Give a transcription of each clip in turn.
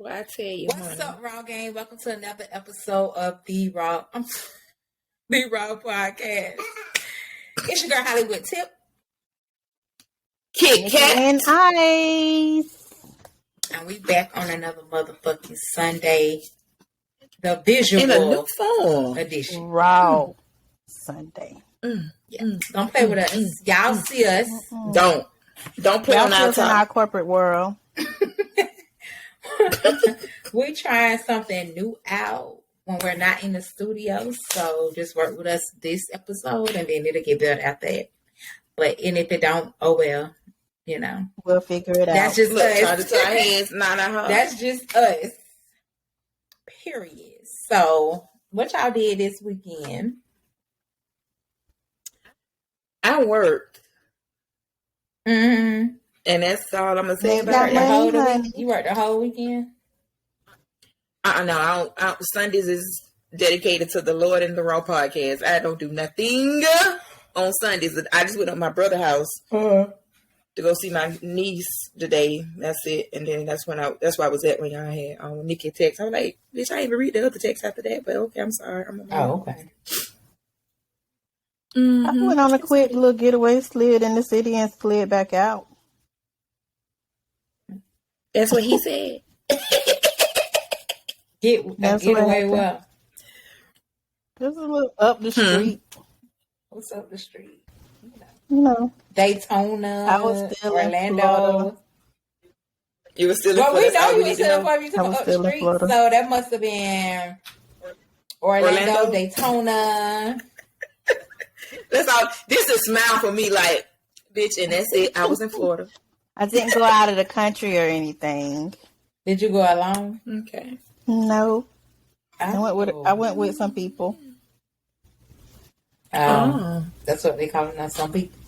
Well, I tell you, What's up, Raw Gang? Welcome to another episode of the Raw Podcast. It's your girl Holliwood Tip, KitKat, Nikki-n-Ice, and we back on another motherfucking Sunday, the visual in a new form edition. Raw Sunday. Don't play with us. Y'all see us. Don't play Y'all on see our us in our top. corporate world. We're trying something new out when we're not in the studio. So just work with us this episode and then it'll get better after that. And if it don't, oh well, you know. We'll figure it That's out. just Look, us. try to tie hands, not our heart. That's just us. Period. So what y'all did this weekend? I worked, Mm-hmm. and that's all I'm gonna say Ain't about got it. money. You worked the whole weekend? No, I don't. Sundays is dedicated to the Lord and the Raw Podcast. I don't do nothing on Sundays. I just went to my brother's house to go see my niece today. That's it. And then that's where I was at when y'all had Nikki text. I was like, bitch, I didn't even read the other text after that. But okay, I'm sorry. Okay. I went on a quick little getaway, slid in the city, and slid back out. That's what he said. Get That's away what happened. well. Just a little up the street. What's up the street? You know, Daytona. I was still in Orlando. Florida. You were still in Well, Florida. we know That's all you we was need to still know. before you took I was up still the in street. Florida. So that must have been Orlando, Daytona. That's all. This is smile for me, like, bitch, and that's it. I was in Florida. I didn't go out of the country or anything. Did you go alone? Okay. No, I went with some people. That's what they call it now. Some people.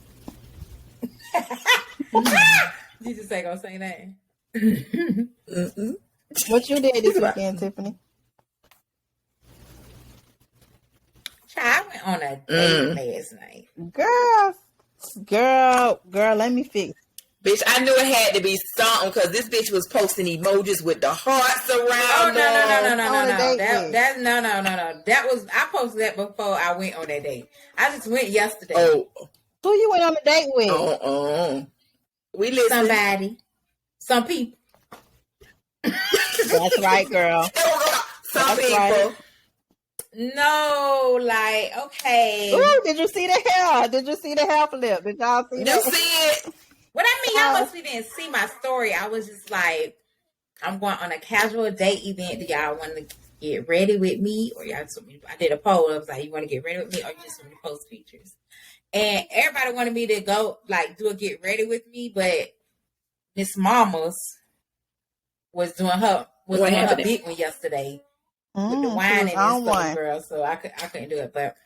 You just ain't gonna say that. What you did this weekend, Tiffany? I went on a date last night. Girl, let me fix. Bitch, I knew it had to be something because this bitch was posting emojis with the hearts around. Oh no! On a date with. That was I posted that before I went on that date. I just went yesterday. Oh, Who you went on a date with? we listen. Somebody, some people. That's right, girl. Some That's people. right. No, like okay. Ooh, did you see the hair? Did you see the hair flip? Did y'all see You that? see it? What I mean, y'all must be didn't see my story. I was just like, I'm going on a casual date event. Do y'all want to get ready with me, or y'all just want me? I did a poll. I was like, you want to get ready with me, or you just want me to post pictures? And everybody wanted me to go like do a get ready with me, but Miss Mamas was doing her big one yesterday with the wine and stuff, girl. So I couldn't do it, but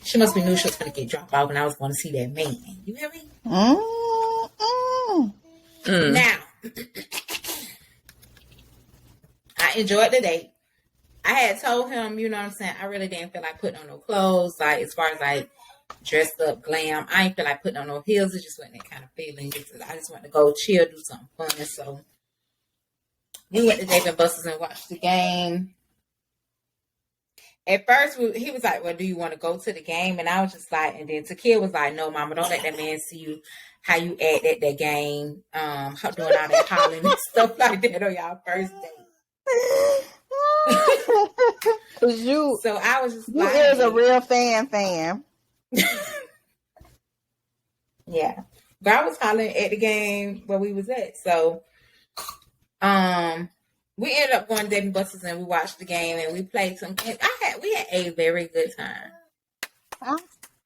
she must be knew she was gonna get dropped off, and I was going to see that man. You hear me? Now, I enjoyed the date. I had told him, you know what I'm saying, I really didn't feel like putting on no clothes, like as far as like dressed up glam. I didn't feel like putting on no heels. It just wasn't that kind of feeling. I just wanted to go chill, do something fun. So we went to Dave & Buster's and watched the game. At first, he was like, well, do you want to go to the game? And I was just like, and then Takia was like, no, mama, don't let that man see you, how you act at that game, doing all that hollering and stuff like that on y'all first date. So I was just you is a real fan. Yeah. But I was hollering at the game where we was at. So, we ended up going to Dave & Buster's and we watched the game and we played some games. We had a very good time. I'm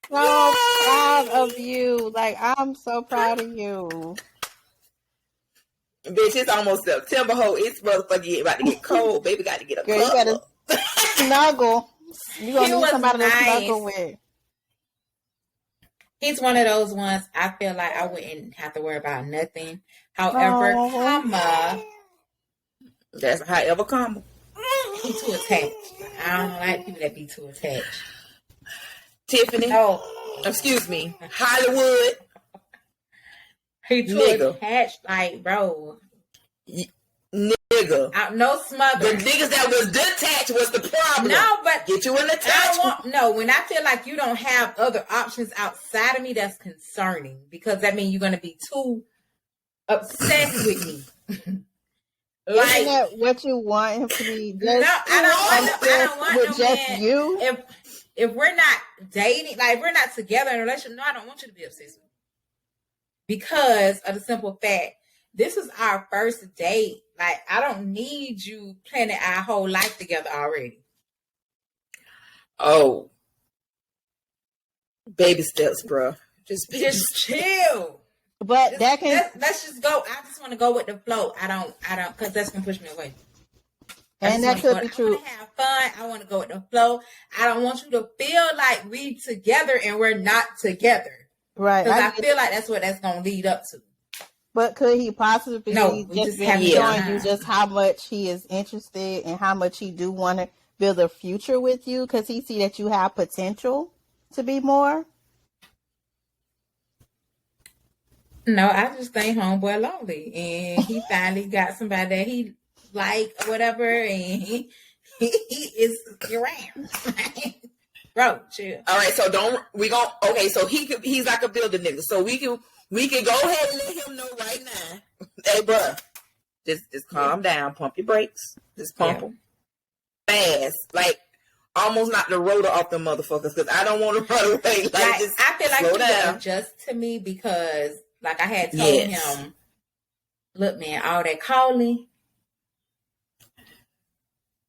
so proud of you. Like, I'm so proud of you. Bitch, it's almost September. It's motherfucking about to get cold. Baby got to get a Girl, you gotta snuggle. You gonna need somebody to snuggle with. He's one of those ones I feel like I wouldn't have to worry about nothing. However, that's however comma. He's too attached. I don't like people that be too attached. Tiffany. Oh, excuse me. Holliwood. He too attached, like, bro. Nigga. nigga. No smother. The niggas that was detached was the problem. No, but get you an attachment. When I feel like you don't have other options outside of me, that's concerning because that means you're gonna be too obsessed with me. Like, isn't that what you want him to be? Just, no, I don't want with no just man. you. If we're not dating, like if we're not together in a relationship, no, I don't want you to be obsessed with me. Because of the simple fact, this is our first date. Like, I don't need you planning our whole life together already. Oh. Baby steps, bro. Just chill. But let's just go. I just want to go with the flow. I don't, because that's gonna push me away. And that could be true. I want to have fun. I want to go with the flow. I don't want you to feel like we together and we're not together. Right. Because I feel like that's what that's gonna lead up to. But could he possibly just be showing you just how much he is interested and how much he do want to build a future with you? Because he see that you have potential to be more. No, I just think homeboy lonely, and he finally got somebody that he like or whatever, and he is around. Bro, chill. All right, so so he's like a builder nigga. So we can go ahead and let him know right now. Hey, bro, just calm down, pump your brakes, just pump them fast, like almost knock the rotor off the motherfuckers, because I don't want to run away. Like I feel like slow down. Adjust to me because. Like I had told him, look, man, all that calling,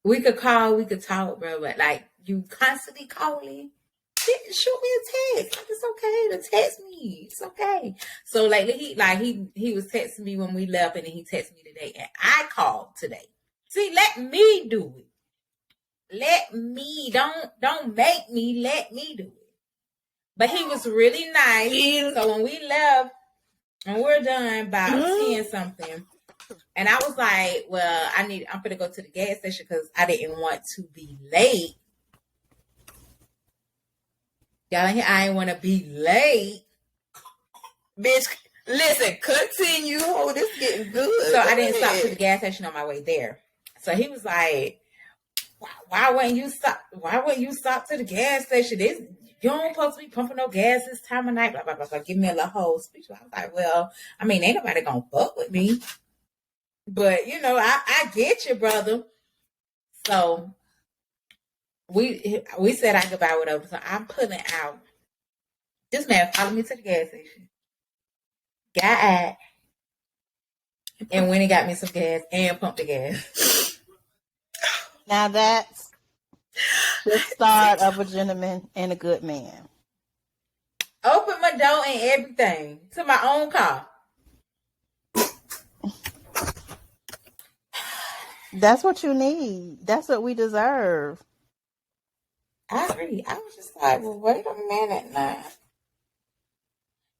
we could call, we could talk, bro, but like you constantly calling, shoot me a text. Like, it's okay to text me. It's okay. So lately he was texting me when we left, and then he texted me today, and I called today. See, let me do it. Let me, don't make me, let me do it. But he was really nice. So when we left, and we're done by 10 something. And I was like, well, I'm going to go to the gas station because I didn't want to be late. Y'all in here, I didn't want to be late. Bitch, listen, continue. Oh, this is getting good. So I didn't stop to the gas station on my way there. So he was like, why wouldn't you stop to the gas station? You don't supposed to be pumping no gas this time of night, blah, blah, blah, blah. Give me a little whole speech. I was like, well, I mean, ain't nobody gonna fuck with me. But, I get you, brother. So, we said our goodbye, whatever. So, I'm pulling out. This man followed me to the gas station. Got out. And went and got me some gas and pumped the gas. Now that's the start of a gentleman and a good man. Open my door and everything to my own car. That's what you need. That's what we deserve. I agree. I was just like, well, wait a minute now.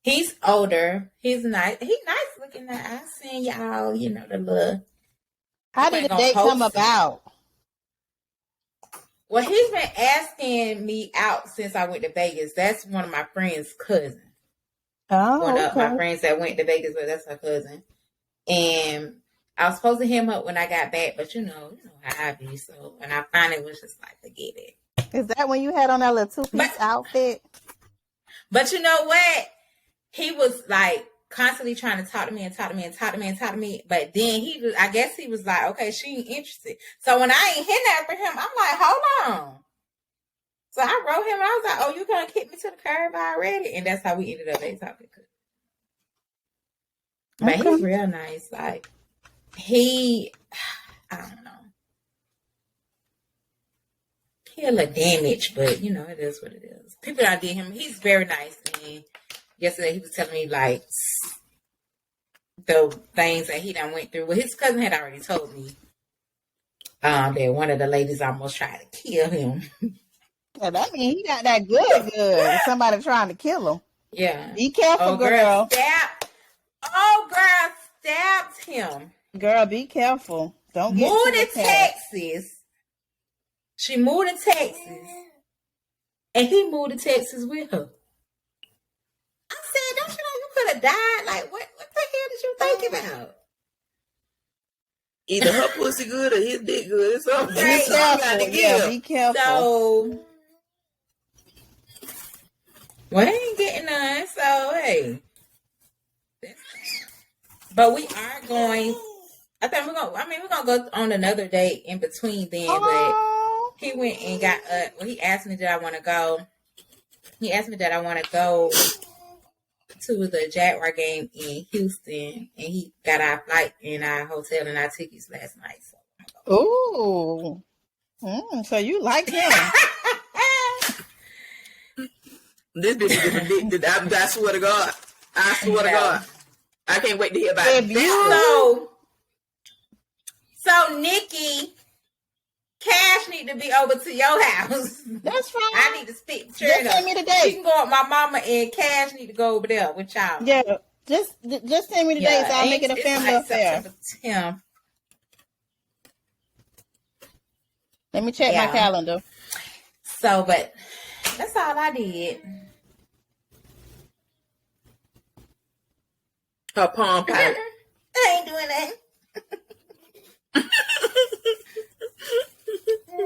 He's older. He's nice. He's nice looking. I seen y'all, the little. How did the date come about? Well, he's been asking me out since I went to Vegas. That's one of my friend's cousins. Oh, one of my friends that went to Vegas, but that's her cousin. And I was supposed to hit him up when I got back, but you know how I be. So when I finally was just like, forget it. Is that when you had on that little two-piece outfit? But you know what? He was like constantly trying to talk to me. But then I guess he was like, okay, she ain't interested. So when I ain't hitting that for him, I'm like, hold on. So I wrote him and I was like, oh, you gonna kick me to the curb already? And that's how we ended up talking. But he's real nice. Like I don't know. He a little damaged, but it is what it is. People that did him, he's very nice. And yesterday he was telling me like the things that he done went through. Well, his cousin had already told me that one of the ladies almost tried to kill him. Yeah, that means he got that good. Somebody trying to kill him. Yeah. Be careful, girl. Girl stabbed him. Girl, be careful. Don't get moved to Texas. She moved to Texas. And he moved to Texas with her. I said, don't you know you could have died? Like, what the hell did you think about? Either her pussy good or his dick good. It's something. Be careful. Yeah, be careful. So, well, I ain't getting none. So, hey. But we are going. I think we're gonna go on another date in between then. But he went and got. He asked me that I want to go. He asked me that I want to go to the Jaguar game in Houston, and he got our flight and our hotel and our tickets last night. So. Ooh. So you like him? This bitch is addicted. I swear to God. I swear to God. I can't wait to hear about it. So Nikki, Cash need to be over to your house. That's fine. I need to speak. Just send me the date. You can go with my mama, and Cash need to go over there with y'all. Yeah, just send me the dates. So I'll make it a family affair. September 10th. Let me check my calendar. So, but that's all I did. Her palm pipe. I ain't doing that.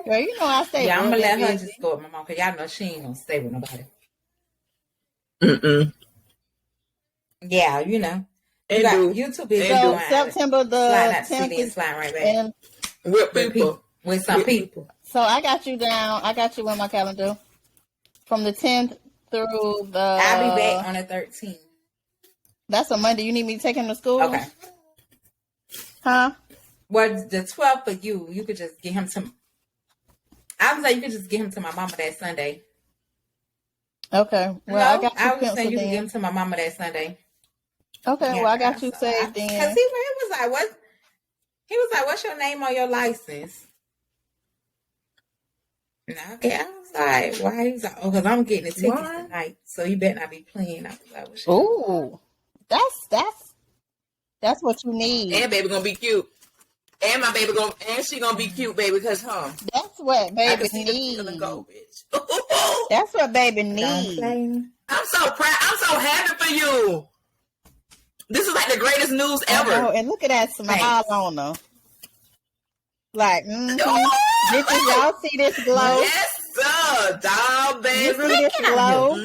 Girl, you know I stay. Yeah, I'm gonna let her just go with my mom, because y'all know she ain't gonna stay with nobody. Yeah, you know. You too busy. So September the 10th is sliding right back. With some people. So I got you down. I got you on my calendar from the 10th through the. I'll be back on the 13th. That's a Monday. You need me to take him to school? Okay. Huh? Well, the 12th for you. You could just get him to. I was like, you could just get him to my mama that Sunday. Okay. Well, no, I was saying you can give him to my mama that Sunday. Okay. Well, I got you saved then. Because he was like, "What?" He was like, "What's your name on your license?" Okay, I was like, "Why?" He was like, "Oh, because I'm getting the tickets tonight, so you better not be playing." I was like, "Ooh, that's what you need." And baby gonna be cute. And my baby she gonna be cute, baby, because that's what baby needs. That's what baby needs. I'm so proud. I'm so happy for you. This is like the greatest news ever. Oh, and look at that smile on her. Like, bitches, y'all see this glow? Yes, sir, dog, baby. You see this glow?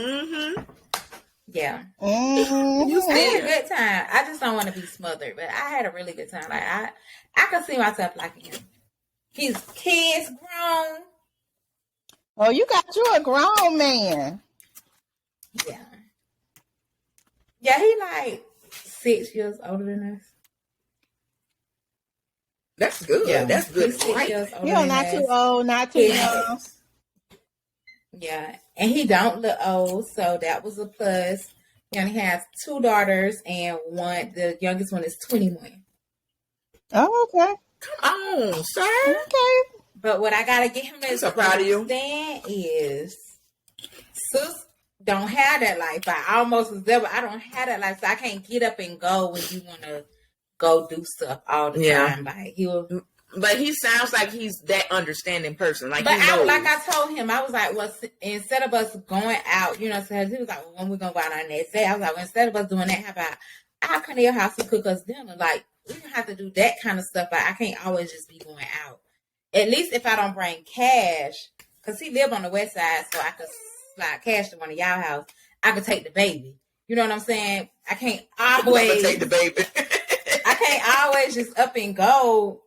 Yeah. You I had a good time. I just don't want to be smothered, but I had a really good time. Like I could see myself liking him. His kids grown. Oh, you got you a grown man. Yeah. Yeah, he like 6 years older than us. That's good. Yeah. That's good. He's 6 years older than not us. Too old, not too young. Yeah, and he don't look old, so that was a plus. He only has 2 daughters, and the youngest one is 21. Oh, okay. Come on, sir. Okay. But what I gotta get him to so proud of you. Understand is, sis don't have that life. I almost was there, but I don't have that life, so I can't get up and go when you want to go do stuff all the time. Like But he sounds like he's that understanding person. Like, but I told him, I was like, well, instead of us going out, you know, so he was like, well, when we gonna go out on that next day? I was like, well, instead of us doing that, how about I'll come to your house and cook us dinner? Like, we don't have to do that kind of stuff. But I can't always just be going out. At least if I don't bring Cash, because he live on the west side, so I could slide Cash to one of y'all house. I could take the baby. You know what I'm saying? I can't always take the baby. I can't always just up and go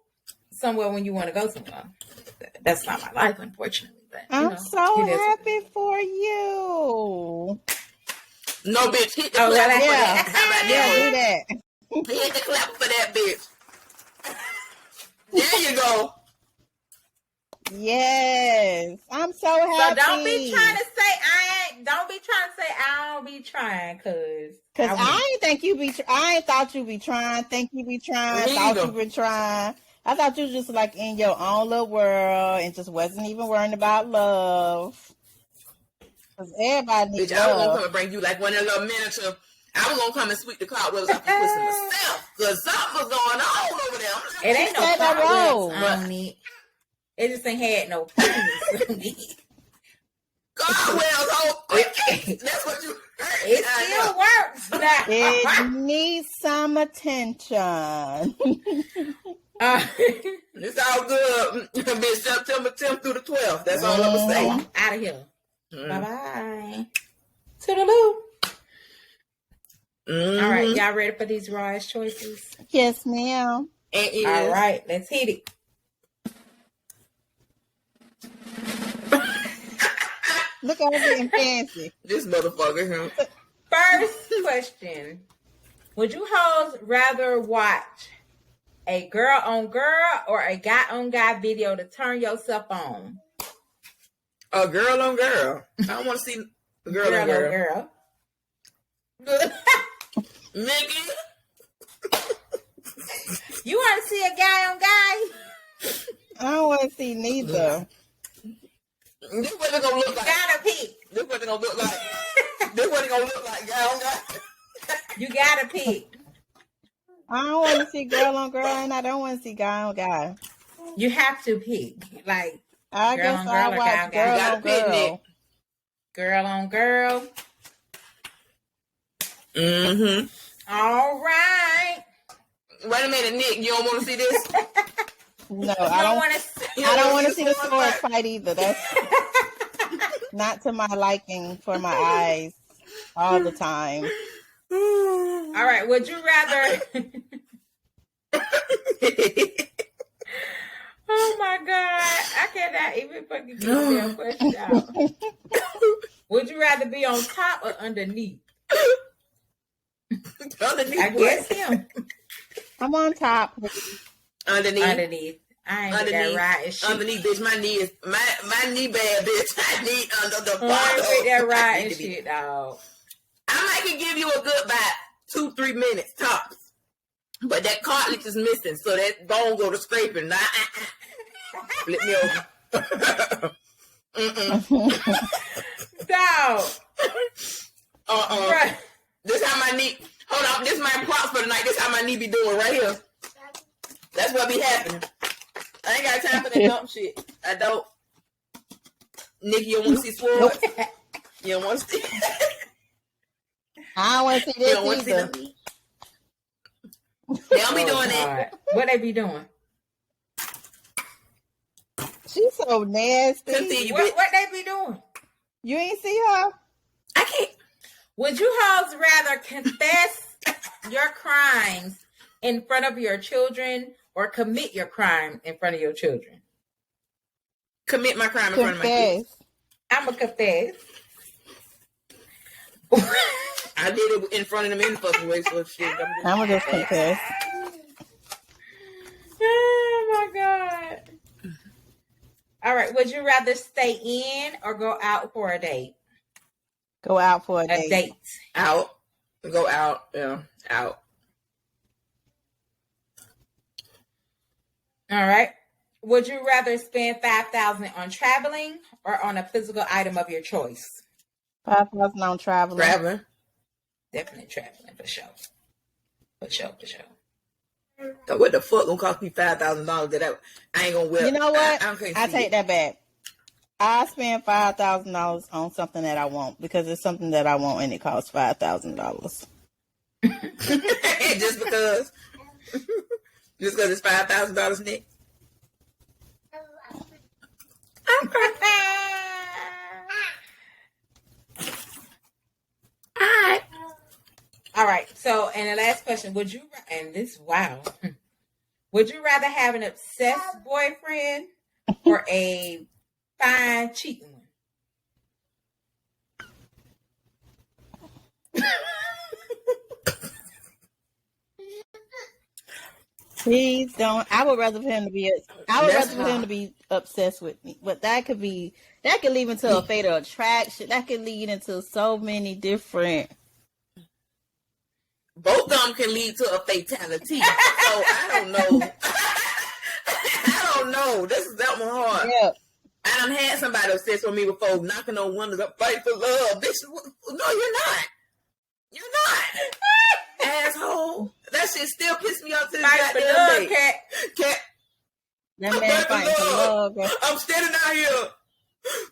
somewhere when you want to go somewhere. That's not my life, unfortunately. But I'm so happy for you. No, bitch, hit the clap for that. How about do that. Hit the clap for that, bitch. There you go. Yes, I'm so happy. So don't be trying to say I ain't. Don't be trying to say I don't be trying, cause I ain't think you be. I ain't thought you be trying. Think you be trying. Thought you been trying. I thought you was just like in your own little world and just wasn't even worrying about love. Cause everybody needs love. I was gonna come and bring you like one of the little miniature. I was gonna come and sweep the cobwebs off your pussy myself, cause something was going on over there. It ain't no cobwebs on it. It just ain't had no penis on it. Cobwebs, that's what you heard. It still works now. It needs some attention. It's all good. Been September 10th through the 12th. That's all I'm gonna say. Out of here. Bye-bye. Toodaloo. All right, y'all ready for these rise choices? Yes, ma'am. All right, let's hit it. Look at her getting fancy. This motherfucker here. First question. Would you hoes rather watch a girl on girl or a guy on guy video to turn yourself on? A girl on girl. I don't want to see a girl on girl. Nikki. You want to see a guy on guy? I don't want to see neither. This what it gonna look like. Gotta pick. This what it gonna look like. This what it gonna look like, guy on guy. You gotta pick. I don't want to see girl on girl, and I don't want to see guy on guy. You have to pick. Like, I girl guess on girl I'll or watch guy on girl guy. on girl. Girl on girl. Mm-hmm. All right. Wait a minute, Nick. You don't want to see this? No, I don't want to. I don't want to see the sword fight either. That's not to my liking for my eyes all the time. All right. Would you rather? Oh my God! I cannot even fucking get that question out. Would you rather be on top or underneath? Underneath. I guess him. I'm on top. Underneath. I ain't that right and shit. Underneath, bitch. My knee is my knee bad, bitch. I need under the bottom. I ain't with that right and shit, dog. I might can give you a good about 2-3 minutes tops, but that cartilage is missing, so that bone go to scraping. Flip me over. Dog. Right. This how my knee. Hold on. This is my props for the night. This how my knee be doing right here. That's what be happening. I ain't got time for that dumb shit. I don't. Nikki, you don't want to see swords? Nope. You don't want to see. I don't want to see this either. They don't be doing that. What they be doing? She's so nasty. Continue, what they be doing? You ain't see her? I can't. Would you hoes rather confess your crimes in front of your children or commit your crime in front of your children? Commit my crime in front of my kids. I'm going to confess. I did it in front of them in the fucking way, so shit. I'm going to just confess. Oh, my God. All right. Would you rather stay in or go out for a date? Go out for a date. Out. Go out. Yeah. Out. All right. Would you rather spend $5,000 on traveling or on a physical item of your choice? $5,000 on traveling. Traveling. Definitely traveling for sure. For sure. So what the fuck gonna cost me $5,000 that I ain't gonna wear? You know what? I take that back. I spend $5,000 on something that I want because it's something that I want and it costs $5,000. Just because it's $5,000, Nick. All right. So, and the last question: would you rather have an obsessed boyfriend or a fine cheating one? Please don't. I would rather for him to be. I would rather for him to be obsessed with me. But that could lead into a fatal attraction. That could lead into so many different. Both of them can lead to a fatality. So I don't know. I don't know. This is that one hard. Yeah. I done had somebody obsessed with me before, knocking on windows up, fight for love. Bitch, no, you're not. You're not. Asshole. That shit still piss me off to this goddamn day. Cat. That man fighting for love. I'm standing out here.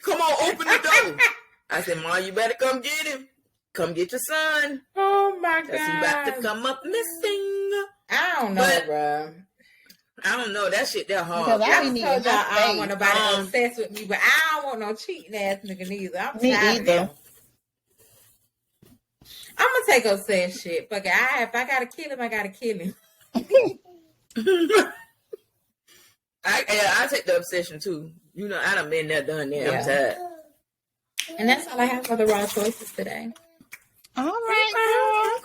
Come on, open the door. I said, Mom, you better come get him. Come get your son. Oh my God. Because he's about to come up missing. I don't know, bro. I don't know. That shit, they're hard. Because I told y'all I don't want nobody obsessed with me, but I don't want no cheating ass nigga neither. I'm tired of them. I'm gonna take obsessed shit. Fuck it. If I gotta kill him, I gotta kill him. I take the obsession too. You know, I done been there, done that. Yeah. I'm tired. And that's all I have for the raw choices today. All right,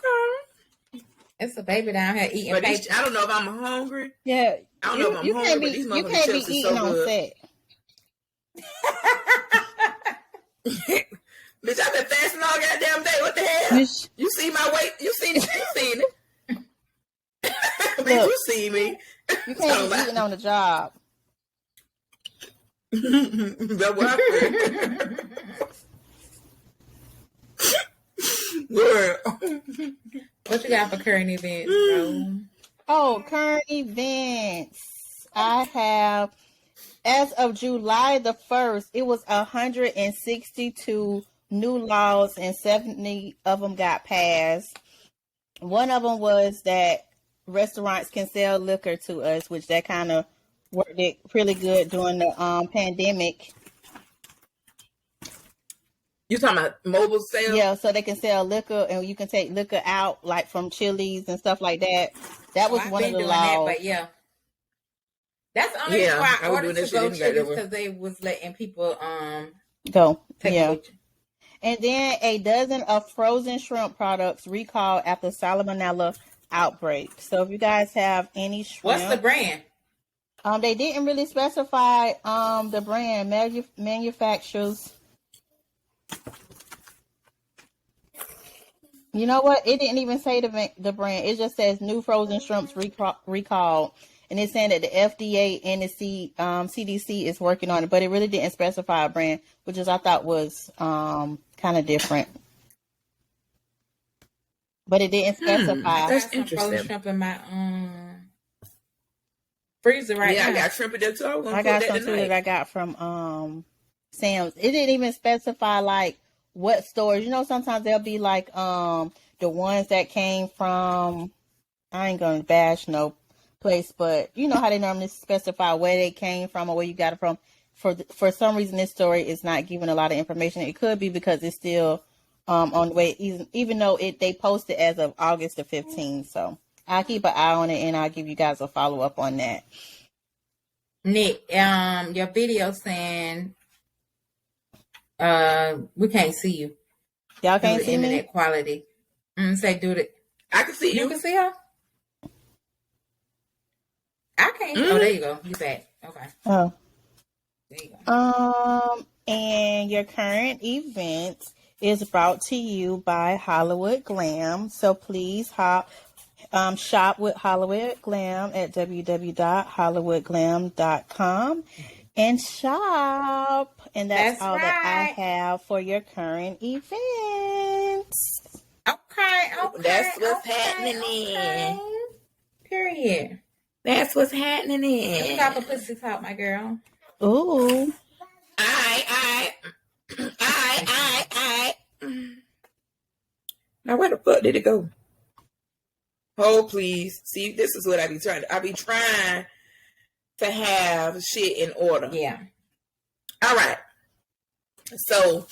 okay. It's a baby down here eating. But I don't know if I'm hungry. Yeah, I don't know if I'm hungry. But these you can't be eating on set. Bitch, I've been fasting all goddamn day. What the hell? You see my weight? You seen it? Bitch, you see me. You can't be eating on the job. That's what What you got for current events, bro? Oh, current events. I have, as of July the 1st, it was 162 new laws and 70 of them got passed. One of them was that restaurants can sell liquor to us, which that kind of worked it really good during the pandemic. You talking about mobile sales? Yeah, so they can sell liquor and you can take liquor out like from Chili's and stuff like that. That was one of the laws. But yeah. That's only why I ordered to go Chili's because they was letting people go. Yeah. And then a dozen of frozen shrimp products recalled after salmonella outbreak. So if you guys have any shrimp, what's the brand? They didn't really specify the brand. Manufacturers. You know what? It didn't even say the brand. It just says new frozen shrimps recalled. And it's saying that the FDA and the CDC is working on it, but it really didn't specify a brand, which I thought was kind of different. But it didn't specify. That's interesting. Frozen shrimp in my freezer now. Yeah, I got shrimp in there too. I got some too that I got from Sam's. It didn't even specify like what stores. You know, sometimes they'll be like the ones that came from. I ain't gonna bash no place, but you know how they normally specify where they came from or where you got it from. For some reason, this story is not giving a lot of information. It could be because it's still on the way, even though they posted as of August the 15th. So I'll keep an eye on it and I'll give you guys a follow up on that. Nick, your video saying we can't see you. Y'all can't see me? Internet quality. Say do it. I can see you. You can see her? I can't. Oh, there you go. You back. Okay. Oh. There you go. And your current event is brought to you by Holliwood Glam. So please shop with Holliwood Glam at www.hollywoodglam.com and shop. And that's all right. That I have for your current events. Okay. That's what's happening. Period. That's what's happening. You got a pussy talk, my girl. Ooh. I. Now where the fuck did it go? Hold, please. See, this is what I be trying to have shit in order. Yeah. All right. So,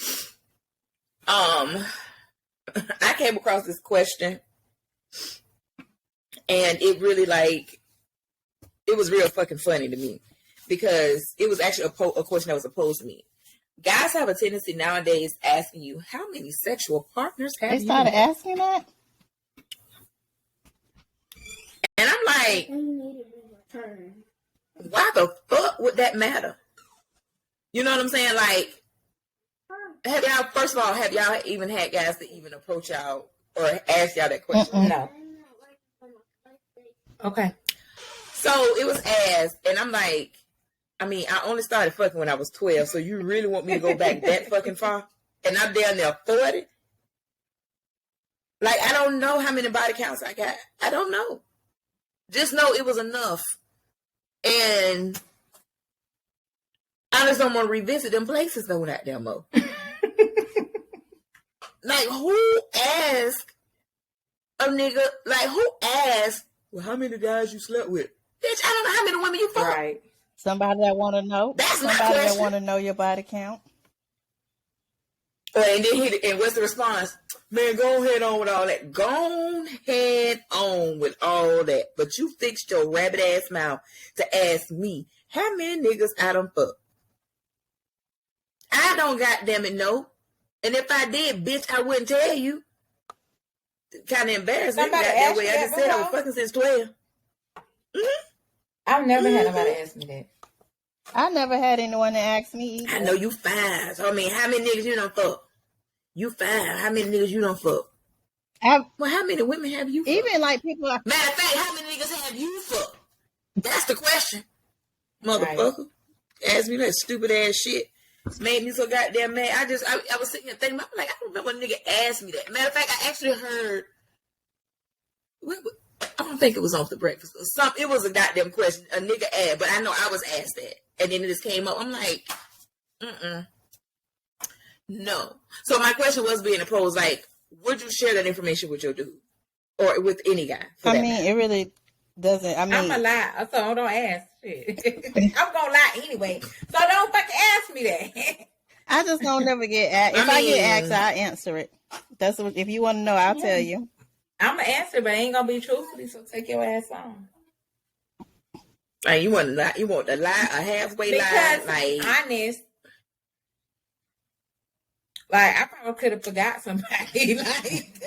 I came across this question, and it really it was real fucking funny to me because it was actually a question that was posed to me. Guys have a tendency nowadays asking you, how many sexual partners have you? They started asking that? And I'm like, why the fuck would that matter? You know what I'm saying? Like, first of all, have y'all even had guys that even approach y'all or ask y'all that question? No. Okay. So it was asked, and I'm like, I mean, I only started fucking when I was 12, so you really want me to go back that fucking far? And I'm down there 40? Like, I don't know how many body counts I got. I don't know. Just know it was enough. And I just don't want to revisit them places though that damn mo. Like, who asked a nigga, like, who asked, well, how many guys you slept with? Bitch, I don't know how many women you fuck. Right. Somebody that want to know. That's somebody my question. That want to know your body count. And then and what's the response? Man, go ahead on with all that. Go ahead on with all that. But you fixed your rabbit ass mouth to ask me how many niggas I done fuck. I don't goddamn it know. And if I did, bitch, I wouldn't tell you. Kind of embarrassing. That way. I just said I was fucking since 12. Mm-hmm. I've never had nobody ask me that. I never had anyone to ask me either. I know you fine. So, I mean, how many niggas you done fuck? You fine. How many niggas you done fuck? Well, how many women have you fucked? Even like people are... Matter of fact, how many niggas have you fucked? That's the question. Motherfucker. Right. Ask me that stupid ass shit. Made me so goddamn mad. I was sitting here thinking, I'm like, I don't remember when a nigga asked me that. Matter of fact, I actually heard... I don't think it was off the breakfast. It was a goddamn question. A nigga asked, but I know I was asked that. And then it just came up. I'm like, no. So my question was being posed, like, would you share that information with your dude? Or with any guy? I mean, it really doesn't. I mean, I'm a lie, so don't ask. Shit. I'm going to lie anyway. So don't fucking ask me that. I just don't never get asked. If I get asked, I answer it. That's what, if you want to know, I'll tell you. I'm going to answer, but I ain't going to be truthfully, so take your ass on. Like, you want to lie? You want to lie? A halfway lie? Like, honest. Like, I probably could have forgot somebody. Like,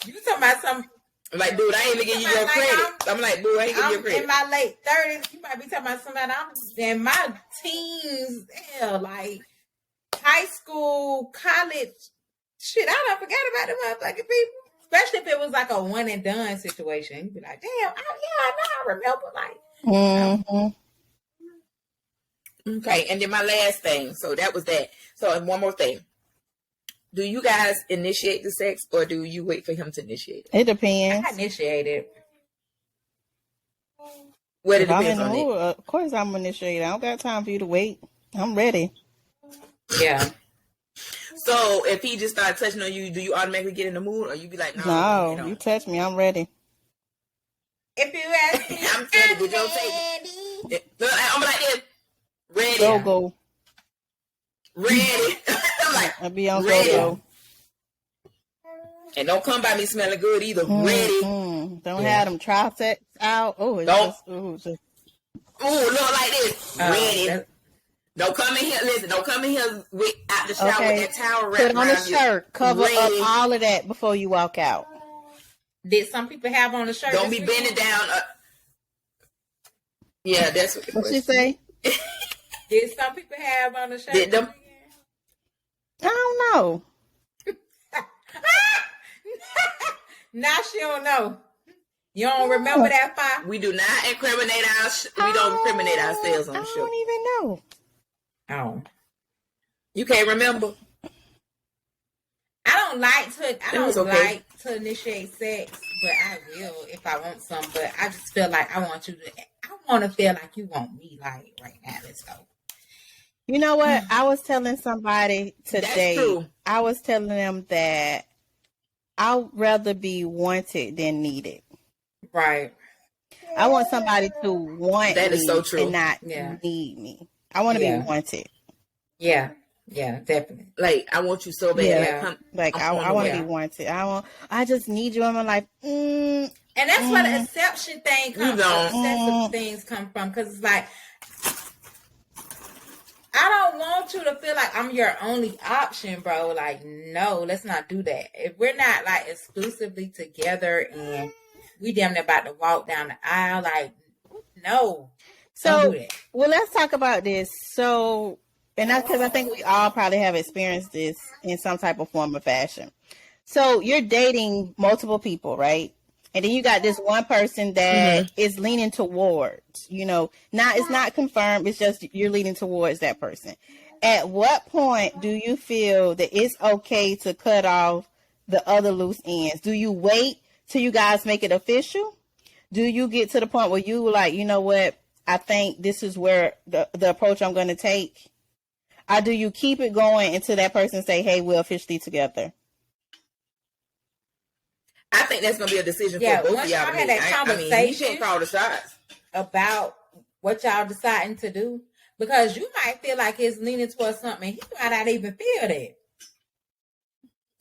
you talking about some... Like, dude, I ain't gonna give you your credit. I'm like, dude, I ain't giving you your credit. In my late 30s, you might be talking about somebody I'm in my teens, hell, like high school, college. Shit, I done forgot about them motherfucking people. Especially if it was like a one and done situation. You'd be like, damn, I remember. Like, Okay, and then my last thing. So that was that. So, and one more thing. Do you guys initiate the sex or do you wait for him to initiate it? It depends. I initiate it. What it depends on it. Of course I'm initiated. I don't got time for you to wait. I'm ready. Yeah. So if he just started touching on you, do you automatically get in the mood or you be like, no, you touch me, I'm ready. If you ask me, I'm ready. Did you take it? I'm like this. Ready. Go. Ready. I'm like, I'll be on ready. Go. And don't come by me smelling good either. Ready. Don't have them triceps out. Oh, it's look like this. Ready. Don't come in here. Listen, don't come in here out the shower with that towel wrapped Put on a shirt. Cover up all of that before you walk out. Did some people have on a shirt? Don't be bending down. Yeah, that's what she say. Did some people have on a shirt? Did them? I don't know. Now she don't know. You don't remember that part? We do not incriminate we don't incriminate ourselves on the show. I don't even know. Oh. You can't remember? I don't like to initiate sex, but I will if I want some. But I just feel like I want to feel like you want me, like right now. Let's go. You know what? I was telling somebody today. That's true. I was telling them that I'd rather be wanted than needed. Right. I want somebody to want that is me so true. And not need me. I want to be wanted. Yeah. Yeah, definitely. Like, I want you so bad. Yeah. I want to be wanted. I just need you in my life. And that's where the exception thing comes from. Excessive things come from. Because it's like, I don't want you to feel like I'm your only option, bro. Like, no, let's not do that. If we're not like exclusively together and we damn near about to walk down the aisle, like, no. So, don't do that. Well, let's talk about this. So, and that's because I think we all probably have experienced this in some type of form or fashion. So you're dating multiple people, right? And then you got this one person that is leaning towards, it's not confirmed. It's just you're leaning towards that person. At what point do you feel that it's okay to cut off the other loose ends? Do you wait till you guys make it official? Do you get to the point where you like, you know what? I think this is where the approach I'm going to take. Or do you keep it going until that person say, hey, we're officially together? I think that's going to be a decision for both of y'all. Had that conversation, he shouldn't call the shots. about what y'all deciding to do? Because you might feel like it's leaning towards something. He might not even feel that.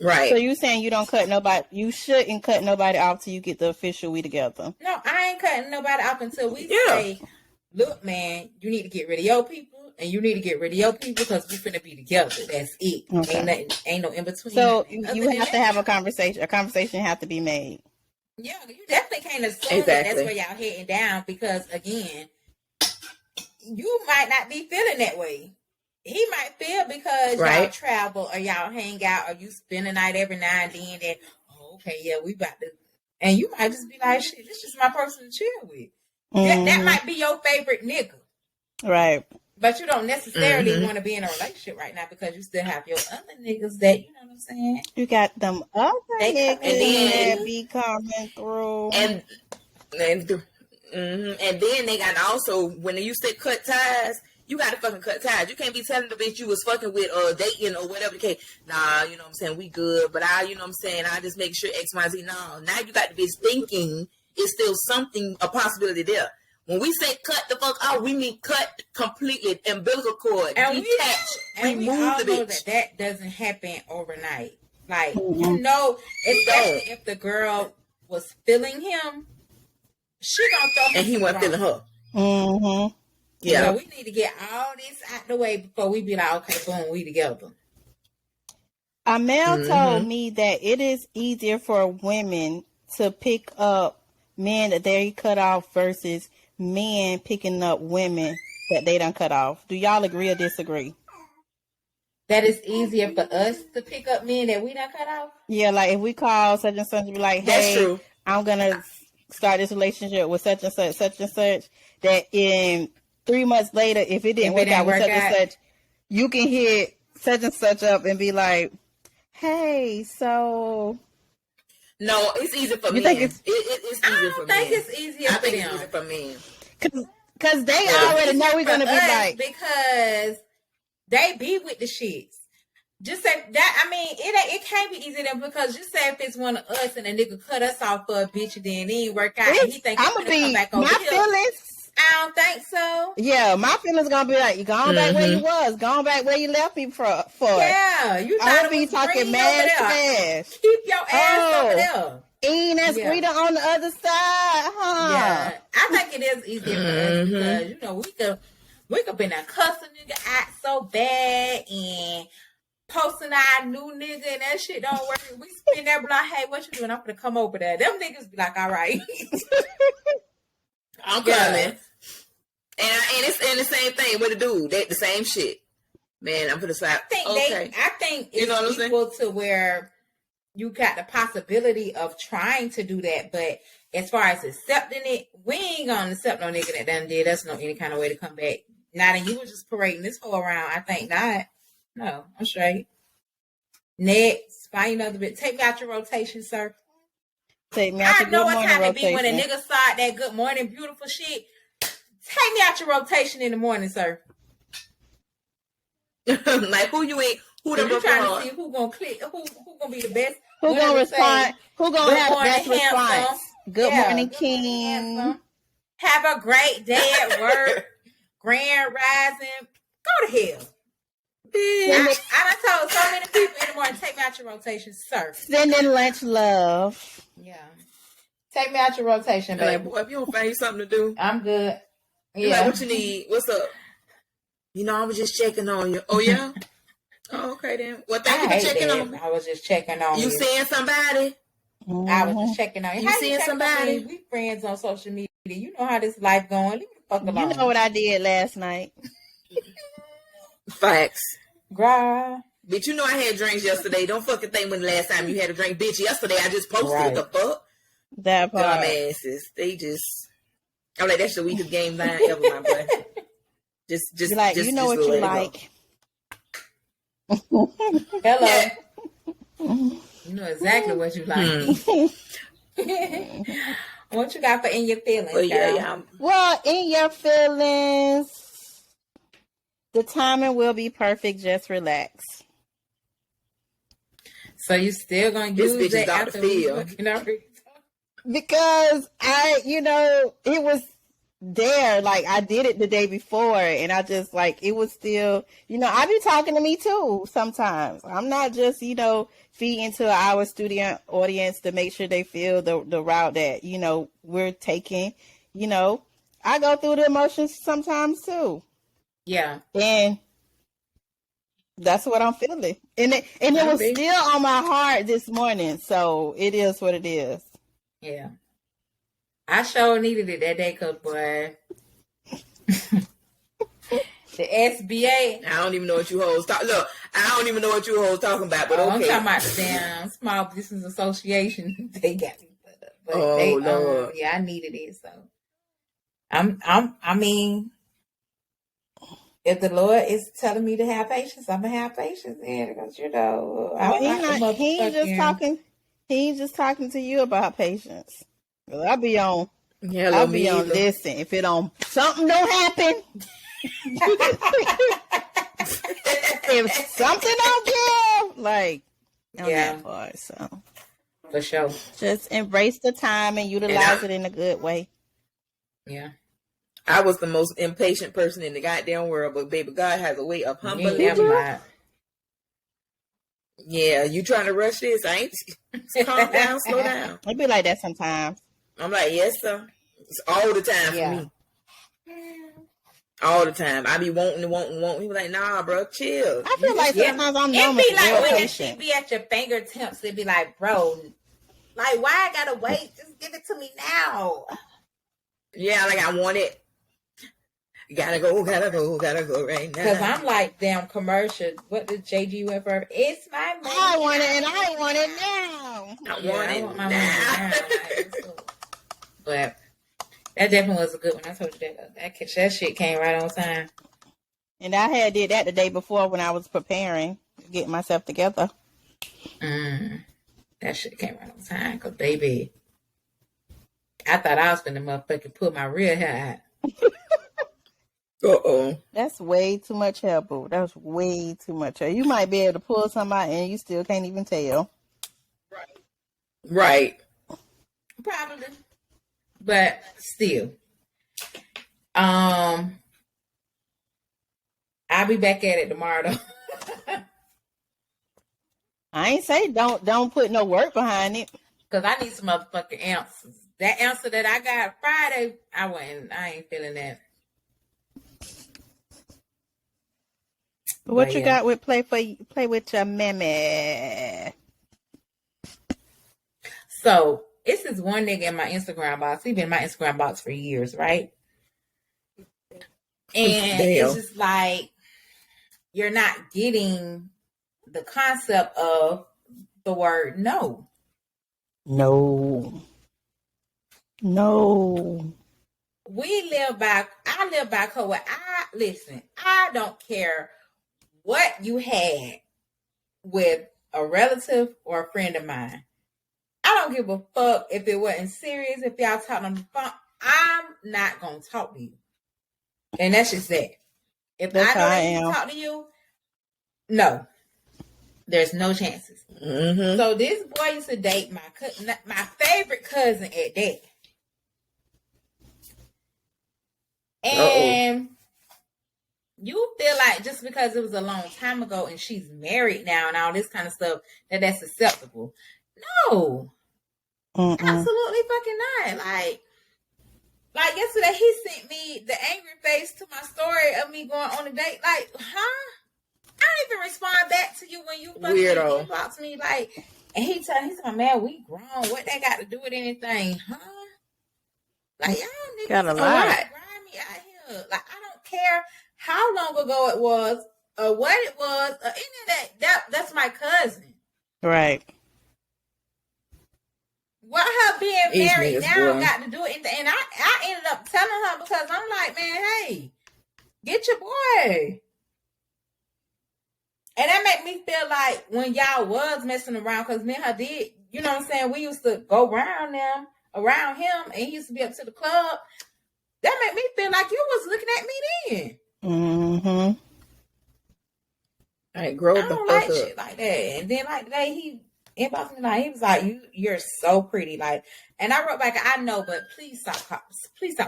Right. So you saying you don't cut nobody? You shouldn't cut nobody off till you get the official we together. No, I ain't cutting nobody off until we say, look, man, you need to get rid of your people, and you need to get rid of your people because we finna be together. That's it. Okay. Ain't no in between. So you have to have a conversation. A conversation have to be made. Yeah, you definitely can't assume that that's where y'all heading down because again, you might not be feeling that way. He might feel because y'all travel or y'all hang out or you spend a night every now and then that, okay, yeah, we about to, and you might just be like, shit, this is my person to chill with. That might be your favorite nigga. Right. But you don't necessarily want to be in a relationship right now because you still have your other niggas that, you know what I'm saying? You got them other niggas that be coming through. And then they got also, when you say cut ties, you gotta fucking cut ties. You can't be telling the bitch you was fucking with or dating or whatever the case. Nah, you know what I'm saying, we good, but I just make sure X, Y, Z. No, now you got the bitch thinking it's still something, a possibility there. When we say cut the fuck out, we mean cut completely, umbilical cord, detach, remove the bitch. That doesn't happen overnight. Like, you know, especially if the girl was feeling him, she gonna throw him. And he wasn't feeling her. Mm-hmm. Yeah. So we need to get all this out the way before we be like, okay, boom, we together. Amel told me that it is easier for women to pick up men that they cut off versus men picking up women that they done cut off. Do y'all agree or disagree? That it's easier for us to pick up men that we done cut off? Yeah, like if we call such and such and be like, hey, I'm going to start this relationship with such and such, that in 3 months later, if it didn't work out with such and such, you can hit such and such up and be like, hey, so... No, it's easier for men. It's easier for men. I think it's easier for them. It's easier for men. Because they already know we're going to be like... Because they be with the shits. Just say that, I mean, it can't be easy then because just say if it's one of us and a nigga cut us off for a bitch and then it ain't work out and he think he's gonna come back over here. Feelings, I don't think so. Yeah, my feelings gonna be like, you going back where you was, going back where you left me for. Yeah, you trying to be talking mad trash. Keep your ass over there. Ain't as Rita on the other side, huh? Yeah, I think it is easier for us because, you know, we could be in a cussing nigga out so bad and posting our new nigga and that shit don't work. We spin there be like, hey, what you doing? I'm gonna come over there. Them niggas be like, all right. I'm coming. And it's the same thing with the dude. They the same shit. Man, I'm gonna say, I think it's equal to where you got the possibility of trying to do that, but as far as accepting it, we ain't gonna accept no nigga that done did us no any kind of way to come back. Not that you was just parading this whole around. I think not. No, I'm straight. Next, find another bit. Take me out your rotation, sir. Take me out your know what time it be when a nigga start that good morning, beautiful shit. Take me out your rotation in the morning, sir. Like who you ain't? Who the you trying to see who gonna click? Who gonna be the best? Who gonna respond? Who gonna have the best response? Good morning, King. Have a great day at work. Grand rising. Go to hell. I done told so many people in the morning, take me out your rotation, sir. Sending lunch love. Yeah. Take me out your rotation, baby. Like, boy, if you don't find something to do, I'm good. Yeah. Like, what you need? What's up? You know, I was just checking on you. Oh, yeah? Oh, okay, then. Well, thank you for checking on me. I was just checking on you. You seeing somebody? I was just checking on you. You seeing somebody? We friends on social media. You know how this life going. Leave me the fuck alone. You know what I did last night. Facts. Girl. Bitch, you know I had drinks yesterday. Don't fucking think when the last time you had a drink. Bitch, yesterday I just posted the fuck. That part. Dumbasses. They just... I'm like, that's the weakest game line ever, my boy. Just like, just, you know just what you like. Hello. You know exactly what you like. What you got for in your feelings, girl? Well, in your feelings, the timing will be perfect. Just relax. So you still gonna use that after we because it was there. Like, I did it the day before, and I just, like, it was still, I be talking to me too sometimes. I'm not just, feeding to our student audience to make sure they feel the route that, we're taking. I go through the emotions sometimes too. Yeah. And that's what I'm feeling. And it was still on my heart this morning. So it is what it is. Yeah. I sure needed it that day, cause boy. The SBA. I don't even know what you hoes Look, I don't even know what you hoes talking about, but okay. I'm talking about the damn Small Business Association. They got me put up. But Lord. Yeah, I needed it. So I mean, if the Lord is telling me to have patience, I'm gonna have patience then, because he ain't just talking to you about patience. I'll be on. Yeah, I'll be on. Listen, if something don't happen, if something don't give, like, that part, so for sure, just embrace the time and utilize it in a good way. Yeah. I was the most impatient person in the goddamn world, but baby, God has a way of humbling you. Yeah, you trying to rush this? I ain't. Calm down, slow down. It be like that sometimes. I'm like, yes, sir. It's all the time for me. All the time. I be wanting. He be like, nah, bro, chill. I feel like sometimes I'm normal. It be like when it be at your fingertips. It be like, bro, like, why I gotta wait? Just give it to me now. Yeah, like I want it. Gotta go right now. Because I'm like, damn commercial. What did JG went for? It's my money. I want it, and I want it now. I want it my now. Money. But that definitely was a good one. I told you that shit came right on time. And I did that the day before when I was preparing, getting myself together. That shit came right on time. Because, baby, I thought I was finna motherfucking pull my real hair out. That's way too much hair, boo. That's way too much hair. You might be able to pull somebody and you still can't even tell. Right. Probably. But still. I'll be back at it tomorrow though. I ain't say don't put no work behind it. Because I need some motherfucking answers. That answer that I got Friday, I ain't feeling that. What you got with play with your meme? So this is one nigga in my Instagram box. He's been in my Instagram box for years, right? And it's just like you're not getting the concept of the word no. No. I live by code. I don't care what you had with a relative or a friend of mine. I don't give a fuck if it wasn't serious, if y'all talking on the phone. I'm not going to talk to you. And that's just that. If I don't want to talk to you, no. There's no chances. Mm-hmm. So this boy used to date my favorite cousin at that. And you feel like just because it was a long time ago and she's married now and all this kind of stuff, that's acceptable. No. Absolutely fucking not. Like yesterday, he sent me the angry face to my story of me going on a date. Like, huh? I don't even respond back to you when you fucking inbox me. Like, and he's like, man, we grown. What that got to do with anything, huh? Like, y'all niggas got a lot. Grind me out here. Like, I don't care how long ago it was or what it was or any of that. That's my cousin. Right. What her being married now got to do it. And I ended up telling her because I'm like, man, hey, get your boy. And that made me feel like when y'all was messing around, because me and her did, you know what I'm saying? We used to go around him, and he used to be up to the club. That made me feel like you was looking at me then. Mm-hmm. I don't like shit like that. And then like today he inboxed me like he was like, you're so pretty. Like, and I wrote back, I know, but please stop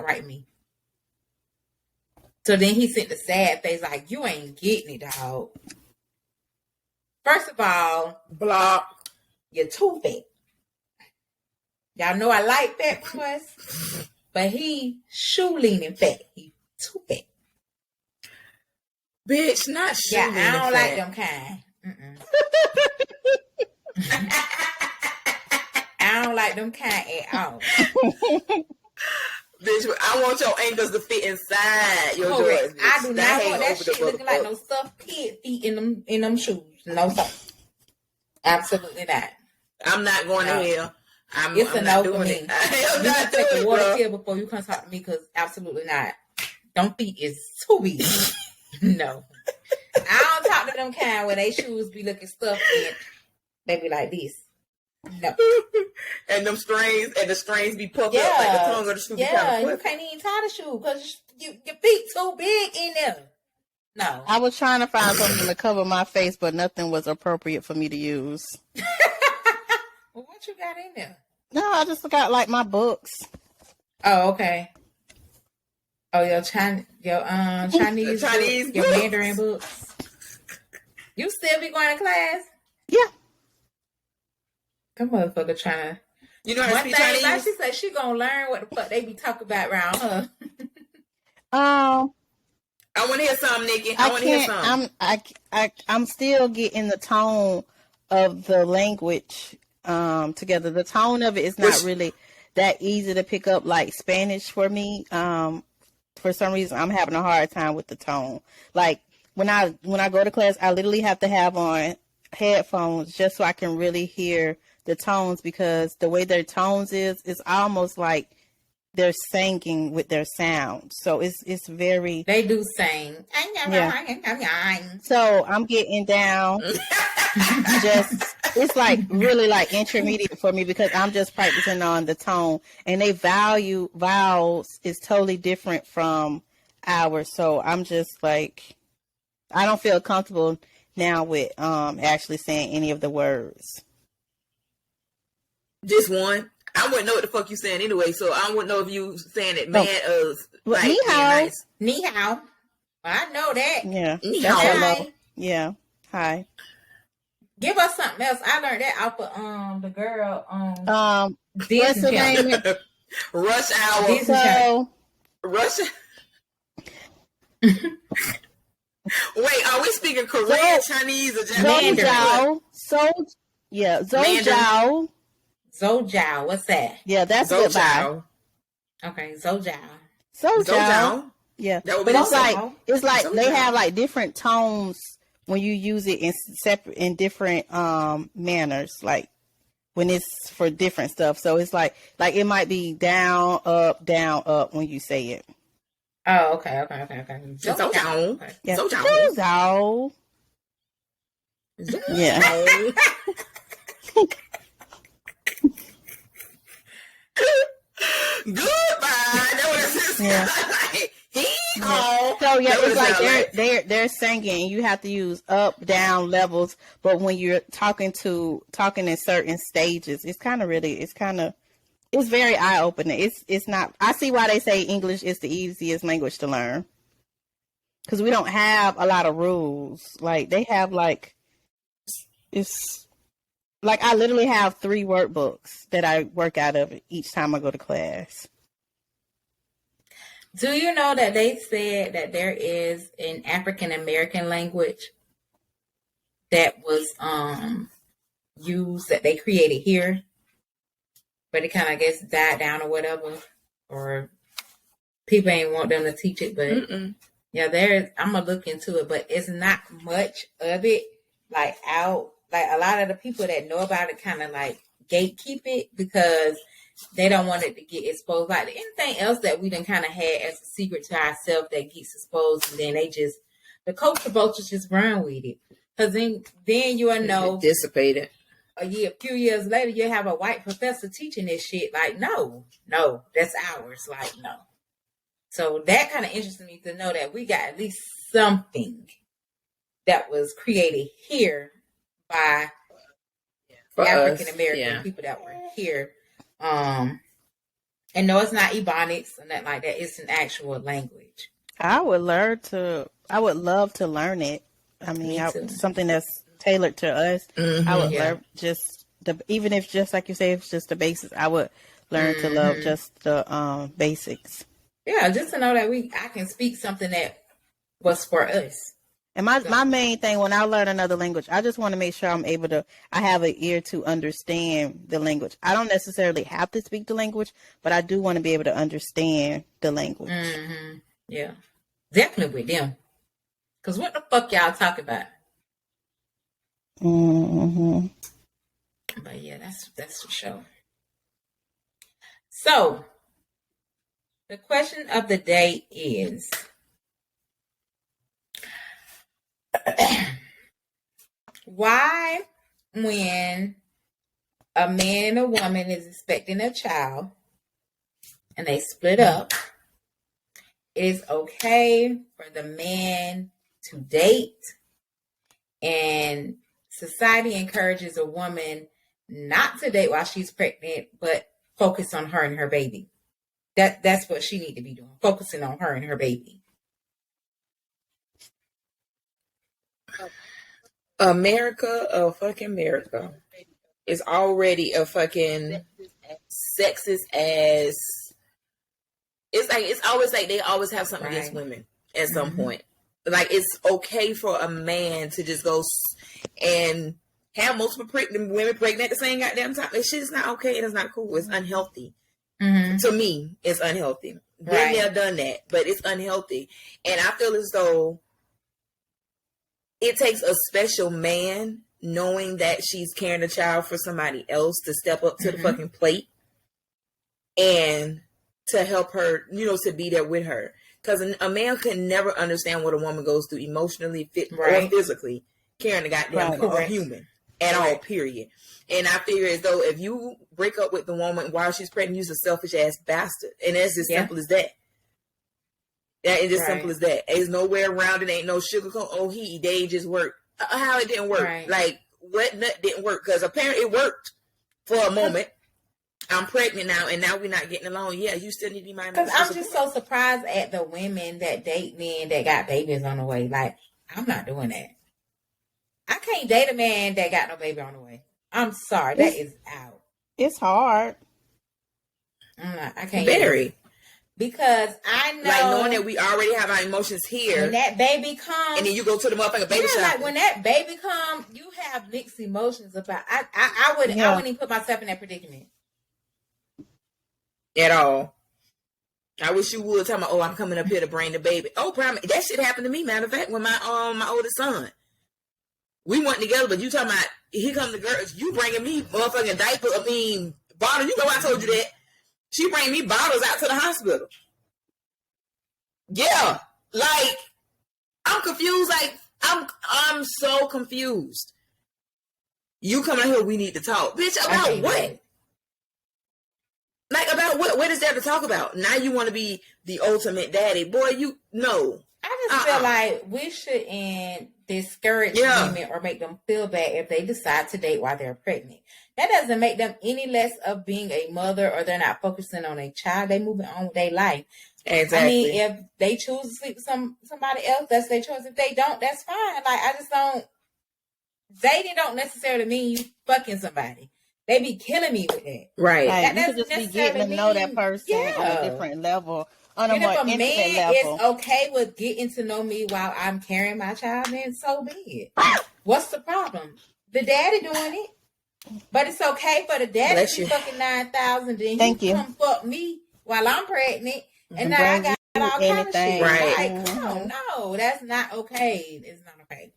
writing me. So then he sent the sad face like, you ain't getting it, dog. First of all, block. You're too fat. Y'all know I like fat boys, but he shoe leaning fat. He too fat. Bitch, not shoe leaning fat. Yeah, I don't like them kind. I don't like them kind at all. Bitch, I want your ankles to fit inside your joints. I do not want that shit looking like no stuffed pig feet in them shoes. No, sir. Absolutely not. I'm not going to hell. It's a no for me. You can take a water pill before you come talk to me, because absolutely not. Them feet is too big. No. I don't talk to them kind where they shoes be looking stuffed in. They be like this. No. And the strings be puffed up like the tongue of the shoe. Yeah, you can't even tie the shoe because your feet too big in there. No. I was trying to find something to cover my face, but nothing was appropriate for me to use. Well, what you got in there? No, I just got like my books. Oh, okay. Oh, your Chinese books, your Mandarin books. You still be going to class? Yeah. That motherfucker trying to. You know how to speak Chinese? Like she said she gonna learn what the fuck they be talking about around her. I want to hear something, Nikki. I want to hear something. I'm still getting the tone of the language together. The tone of it is not really that easy to pick up like Spanish for me. For some reason, I'm having a hard time with the tone. Like when I go to class, I literally have to have on headphones just so I can really hear the tones, because the way their tones is almost like they're singing with their sound. So it's very... They do sing. Yeah. So I'm getting down. It's like really like intermediate for me, because I'm just practicing on the tone, and they vowels is totally different from ours. So I'm just like, I don't feel comfortable now with actually saying any of the words. Just one. I wouldn't know what the fuck you saying anyway, so I wouldn't know if you saying it mad or like ni hao. Nice. Ni hao. I know that. Yeah. Ni hao. Hello. Yeah. Hi. Give us something else. I learned that off of the girl what's her name? Rush Hour. So Rush. Wait, are we speaking Korean, Chinese, or Japanese? Zhou. Zhou, what's that? Yeah, that's goodbye. Okay, Zhou. Yeah, but it's like they have like different tones when you use it in different manners, like when it's for different stuff. So it's like it might be down, up when you say it. Oh, okay. Zhou. Yeah. Zhou. Yeah. Goodbye. That was yeah. So yeah, it's like they're singing. You have to use up, down levels, but when you're talking in certain stages, it's very eye opening. It's not. I see why they say English is the easiest language to learn, because we don't have a lot of rules. Like they have it's like I literally have 3 workbooks that I work out of each time I go to class. Do you know that they said that there is an African American language that was used, that they created here, but it kind of died down or whatever, or people ain't want them to teach it, but yeah, I'm gonna look into it, but it's not much of it out. Like a lot of the people that know about it kind of like gatekeep it because they don't want it to get exposed. Like anything else that we done kind of had as a secret to ourselves that gets exposed, and then the culture vultures just run with it. Because then you will know. Dissipated. A few years later, you have a white professor teaching this shit. Like, no, that's ours. Like, no. So that kind of interested me to know that we got at least something that was created here by African American people that were here. And no, it's not Ebonics and nothing like that. It's an actual language. I would love to learn it. I mean, something that's tailored to us. I would learn just even if just like you say, it's just the basics. I would learn to love just the basics. Yeah, just to know that I can speak something that was for us. And my main thing when I learn another language, I just want to make sure I have an ear to understand the language. I don't necessarily have to speak the language, but I do want to be able to understand the language. Mm-hmm. Yeah, definitely with them. Because what the fuck y'all talk about? Mm-hmm. But yeah, that's for sure. So, the question of the day is, why, when a man and a woman is expecting a child and they split up, it is okay for the man to date, and society encourages a woman not to date while she's pregnant, but focus on her and her baby. That's what she need to be doing, focusing on her and her baby. America is already a fucking sexist ass. It's always like they always have something against women at some point. Like, it's okay for a man to just go and have multiple women pregnant at the same goddamn time. That shit is not okay and it's not cool. It's unhealthy. To me, it's unhealthy. Been there, done that, but it's unhealthy. And I feel as though it takes a special man knowing that she's carrying a child for somebody else to step up to the fucking plate and to help her, to be there with her. Because a man can never understand what a woman goes through emotionally, or physically, carrying a goddamn human at all, period. And I figure as though if you break up with the woman while she's pregnant, you're a selfish ass bastard. And that's as simple as that. That is as simple as that. There's nowhere around it. Ain't no sugarcoat. Oh, they just work. How it didn't work? Like, what nut didn't work? Because apparently it worked for a moment. I'm pregnant now, and now we're not getting along. Yeah, you still need to be my. Because I'm just so surprised at the women that date men that got babies on the way. Like, I'm not doing that. I can't date a man that got no baby on the way. I'm sorry, that is out. It's hard. I can't. Very. Because I know, like, knowing that we already have our emotions here, when that baby comes, and then you go to the motherfucking baby shop. Like, when that baby comes, you have mixed emotions about. I wouldn't even put myself in that predicament at all. I wish you would tell me, I'm coming up here to bring the baby. Oh, promise. That shit happened to me, matter of fact, with my oldest son. We went together, but you talking about, here come the girls, you bringing me motherfucking bottle. You know I told you that. She bring me bottles out to the hospital. Yeah. Like, I'm confused. Like, I'm so confused. You come out here, we need to talk. Bitch, about what? Like, about what? What is there to talk about? Now you want to be the ultimate daddy. Boy, no. I just feel like we shouldn't discourage women or make them feel bad if they decide to date while they're pregnant. That doesn't make them any less of being a mother, or they're not focusing on a child. They moving on with their life. Exactly. I mean, if they choose to sleep with somebody else, that's their choice. If they don't, that's fine. Like, I just don't. Dating don't necessarily mean you fucking somebody. They be killing me with that. Right. Like, you could just be getting to know that person on a different level. On a more intimate level. If a man is okay with getting to know me while I'm carrying my child, then so be it. What's the problem? The daddy doing it. But it's okay for the daddy to be fucking 9,000. Then you come fuck me while I'm pregnant, and now I got all kind of shit. Right. Like, no, that's not okay. It's not okay.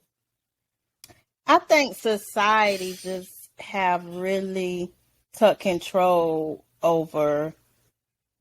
I think society just have really took control over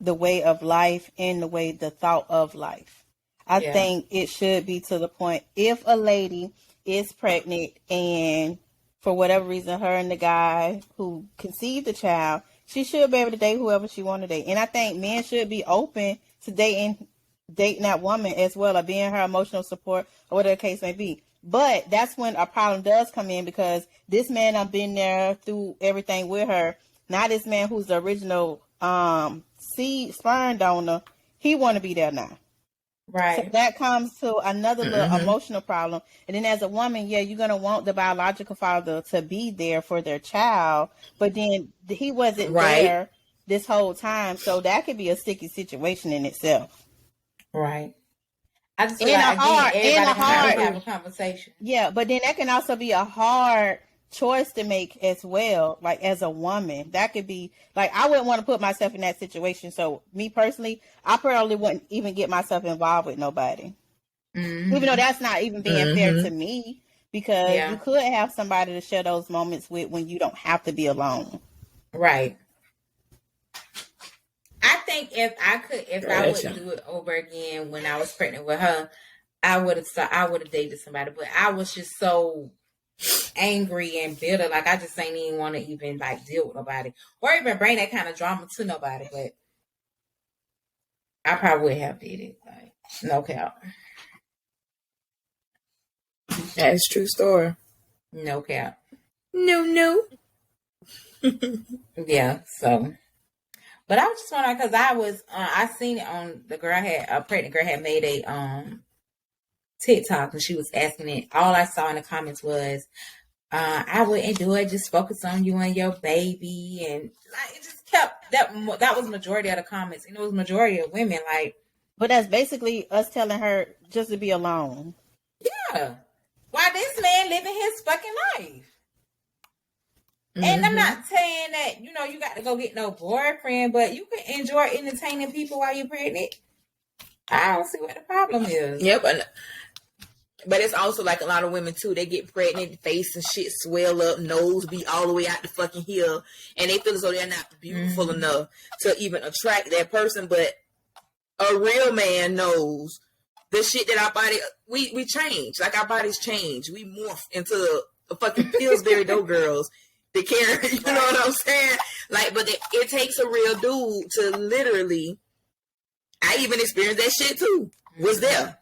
the way of life and the thought of life. I think it should be to the point, if a lady is pregnant and for whatever reason, her and the guy who conceived the child, she should be able to date whoever she want to date. And I think men should be open to dating that woman as well, or being her emotional support, or whatever the case may be. But that's when a problem does come in, because this man, I've been there through everything with her. Now this man who's the original sperm donor, he want to be there now. Right. So that comes to another little emotional problem. And then as a woman, yeah, you're going to want the biological father to be there for their child. But then he wasn't there this whole time. So that could be a sticky situation in itself. Right. I just feel like, again, everybody can have a conversation. Yeah, but then that can also be a hard choice to make as well. Like as a woman, that could be like, I wouldn't want to put myself in that situation. So me personally, I probably wouldn't even get myself involved with nobody. Even though that's not even being fair to me, because you could have somebody to share those moments with when you don't have to be alone. Right. I think if I would do it over again when I was pregnant with her, I would have dated somebody. But I was just so angry and bitter, like I just ain't even want to even like deal with nobody or even bring that kind of drama to nobody. But I probably would have did it. Like, no cap. That's true story. No cap. No. Yeah. So. But I was just wondering because I seen it on a pregnant girl had made a TikTok and she was asking it. All I saw in the comments was, I wouldn't do it. Just focus on you and your baby, and like, it just kept that was majority of the comments, and it was majority of women. Like, but that's basically us telling her just to be alone. Yeah, why this man living his fucking life. And I'm not saying that, you got to go get no boyfriend, but you can enjoy entertaining people while you're pregnant. I don't see what the problem is. Yep. But it's also like a lot of women, too. They get pregnant, face and shit swell up, nose be all the way out the fucking hill, and they feel as though they're not beautiful enough to even attract that person. But a real man knows the shit that our body, we change. Like, our bodies change. We morph into a fucking Pillsbury Doughgirls. The care, you know what I'm saying? Like, but it takes a real dude to literally. I even experienced that shit too. Was there,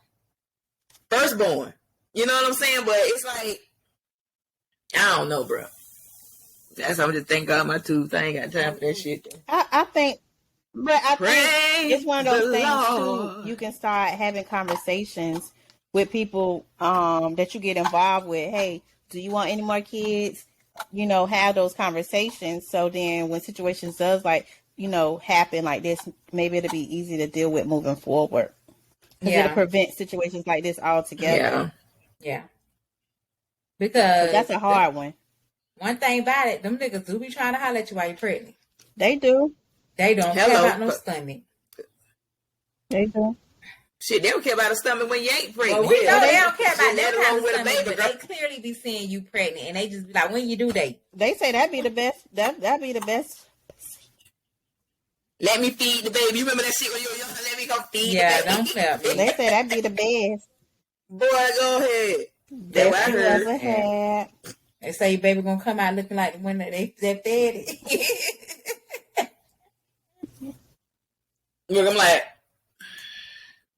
firstborn. You know what I'm saying? But it's like, I don't know, bro. That's I'm just thank God my tooth. I ain't got time for that shit. I think it's one of those things too. You can start having conversations with people that you get involved with. Hey, do you want any more kids? Have those conversations. So then when situations does happen like this, maybe it'll be easy to deal with moving forward. Because it'll prevent situations like this altogether. Yeah. Because that's a hard one. One thing about it, them niggas do be trying to holler at you while you're pregnant. They do. They don't care about no stomach. They do. Shit, they don't care about a stomach when you ain't pregnant. Well, we know they don't care about that kind of stomach, but they clearly be seeing you pregnant, and they just be like, when you do they? They say that'd be the best. That'd be the best. Let me feed the baby. You remember that shit when you were young? Let me go feed the baby. Yeah, don't clap. They say that'd be the best. Boy, go ahead. That's what I heard. Ever had. They say your baby gonna come out looking like the one that they fed it. Look, I'm like,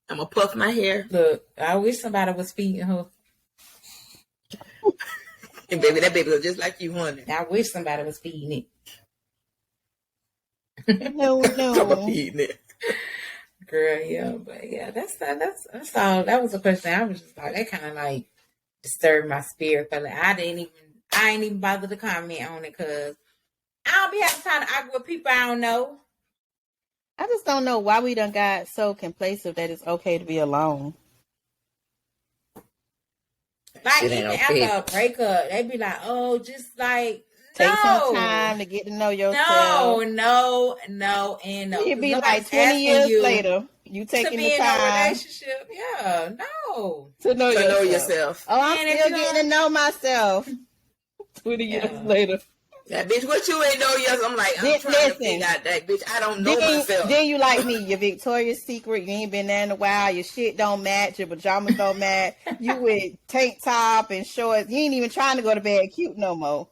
I'm gonna puff my hair. Look, I wish somebody was feeding her. And baby, that baby look just like you, honey. I wish somebody was feeding it. No. I'm feeding it. Girl, yeah, but yeah, that's all. That was a question. I was just like, that kind of like disturbed my spirit. But like, I ain't even bother to comment on it because I don't be having time to argue with people I don't know. I just don't know why we done got so complacent that it's okay to be alone. Like, even after a breakup, they be like, oh, just like, take some time to get to know yourself. No, and no. It'd be like 20 years later, you taking the time. In a relationship. Yeah, no. To know yourself. Oh, I'm still getting to know myself. 20 years later. Yeah, bitch, what you ain't know yet? I'm like, I'm trying to figure out that, bitch. I don't know myself. Then you like me. Your Victoria's Secret. You ain't been there in a while. Your shit don't match. Your pajamas don't match. You with tank top and shorts. You ain't even trying to go to bed cute no more.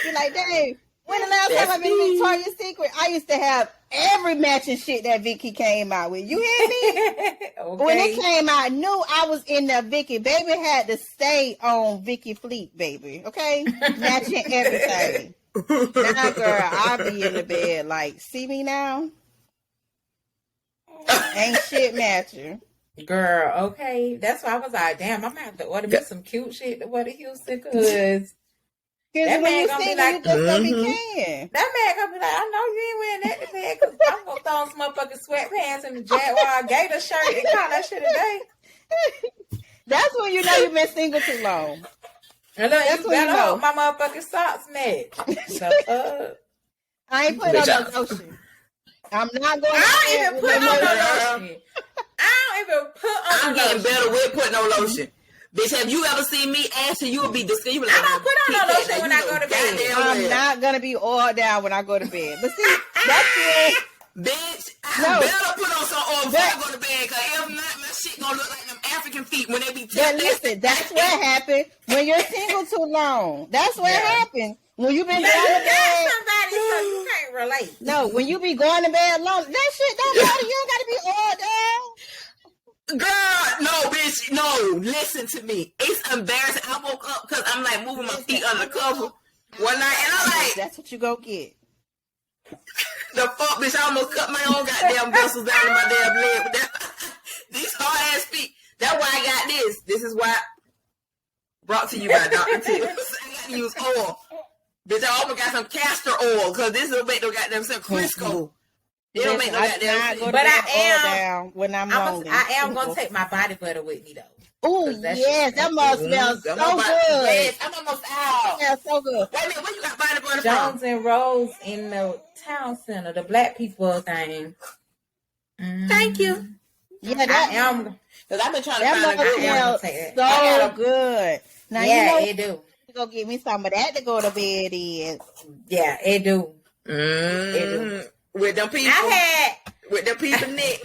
You're like, dang, when the last time I've been in Victoria's Secret? I used to have every matching shit that Vicky came out with. You hear me? Okay. When it came out, I knew I was in the Vicky. Baby had to stay on Vicky Fleet, baby. Okay? Matching everything. Now, girl, I'll be in the bed like, see me now? Ain't shit matching. Girl, okay. That's why I was like, damn, I'm gonna have to order me some cute shit to wear to Houston, because that man gonna be like, you just gonna be can. That man gonna be like, I know you ain't wearing that to bed, because I'm gonna throw some motherfucking sweatpants and the Jaguar Gator shirt and call that shit a day. That's when you know you've been single too long. That's you better hope my motherfucking socks match. I ain't putting on no lotion. I'm not going. I don't even put on no lotion. I don't even put on. I'm getting better with putting no lotion. Bitch, have you ever seen me asking? You will be disgusted. Like, I don't put on no lotion when I go to bed. I'm not gonna be all down when I go to bed. But see, that's when. Bitch, I better put on some oil before I go to bed, because if not, my shit gonna look like them African feet when they be But listen, that's what happened when you're single too long. That's what happened. When you been going to bed. Somebody so you can't relate. No, when you be going to bed long, that shit don't matter. You don't gotta be all down. Girl, no, bitch, no. Listen to me. It's embarrassing. I woke up because I'm like moving my feet under the cover one night, and I'm like, that's what you go get. The fuck, bitch, I almost cut my own goddamn muscles down in my damn leg with that. These hard ass feet. That's why I got this. This is why. Brought to you by Dr. Tip. I gotta use oil. Bitch, I almost got some castor oil, because this will make no goddamn sense. Crisco. It don't make no goddamn sense. But I am when I am gonna take my body butter with me though. Oh yes, that must smell so good. Yes, I'm almost out. Yeah, so good. Wait a minute, where you got body butter Jones from? and Rose in the town center, the black people thing. Thank you. Yeah, that am. Because I've been trying to find a good one. So good. Now yeah, it do. Go get me some of that to go to bed in. Yeah, it do. It do. With them people. With them people, Nick.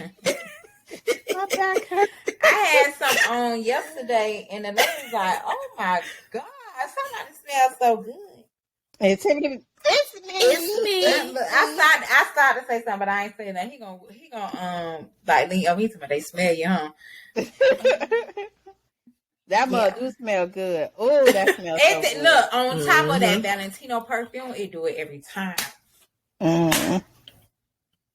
I had some on yesterday, and the lady was like, "Oh my god, somebody smells so good." It's me. I started to say something, but I ain't saying that. He gonna like lean over me to me. They smell you, huh? That mug do smell good. Oh, that smells so good. Look, on top of that Valentino perfume, it do it every time. Mm-hmm.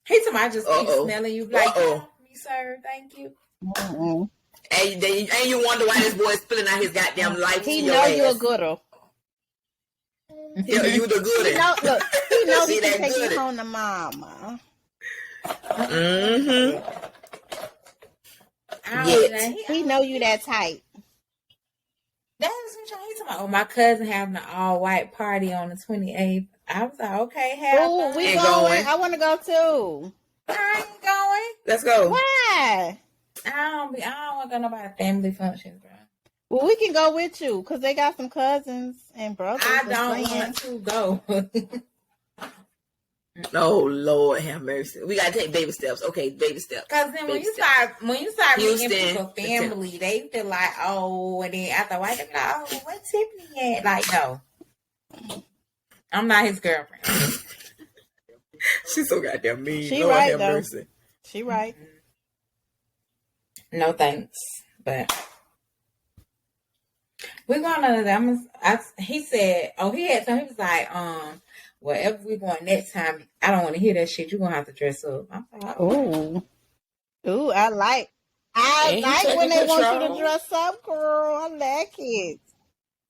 He told me, I just keep smelling you like, me, sir, thank you. Mm-hmm. And you wonder why this boy is spilling out his goddamn life. He know you a gooder. Yeah, you the gooder. He knows he can take you home to mama. Mm-hmm. He know you that type. That's what he talking about. Oh, my cousin having an all-white party on the 28th. I was like, okay, have we going. I want to go too. I ain't going. Let's go. Why? I don't want to go nobody family functions, bro. Well, we can go with you because they got some cousins and brothers. I don't want to go. Oh Lord, have mercy. We gotta take baby steps. Okay, baby steps. Because then when you start meeting people family, they feel like, oh, and then after a while they be like, oh, what's Tiffany at? Like, no, I'm not his girlfriend. She's so goddamn mean. She Lord right have though. mercy. She right. No thanks, but we're gonna. He said, oh, he had something. He was like, wherever we're going next time, I don't want to hear that shit. You're gonna have to dress up. I'm like, ooh, I like when they want you to dress up, girl. I like it.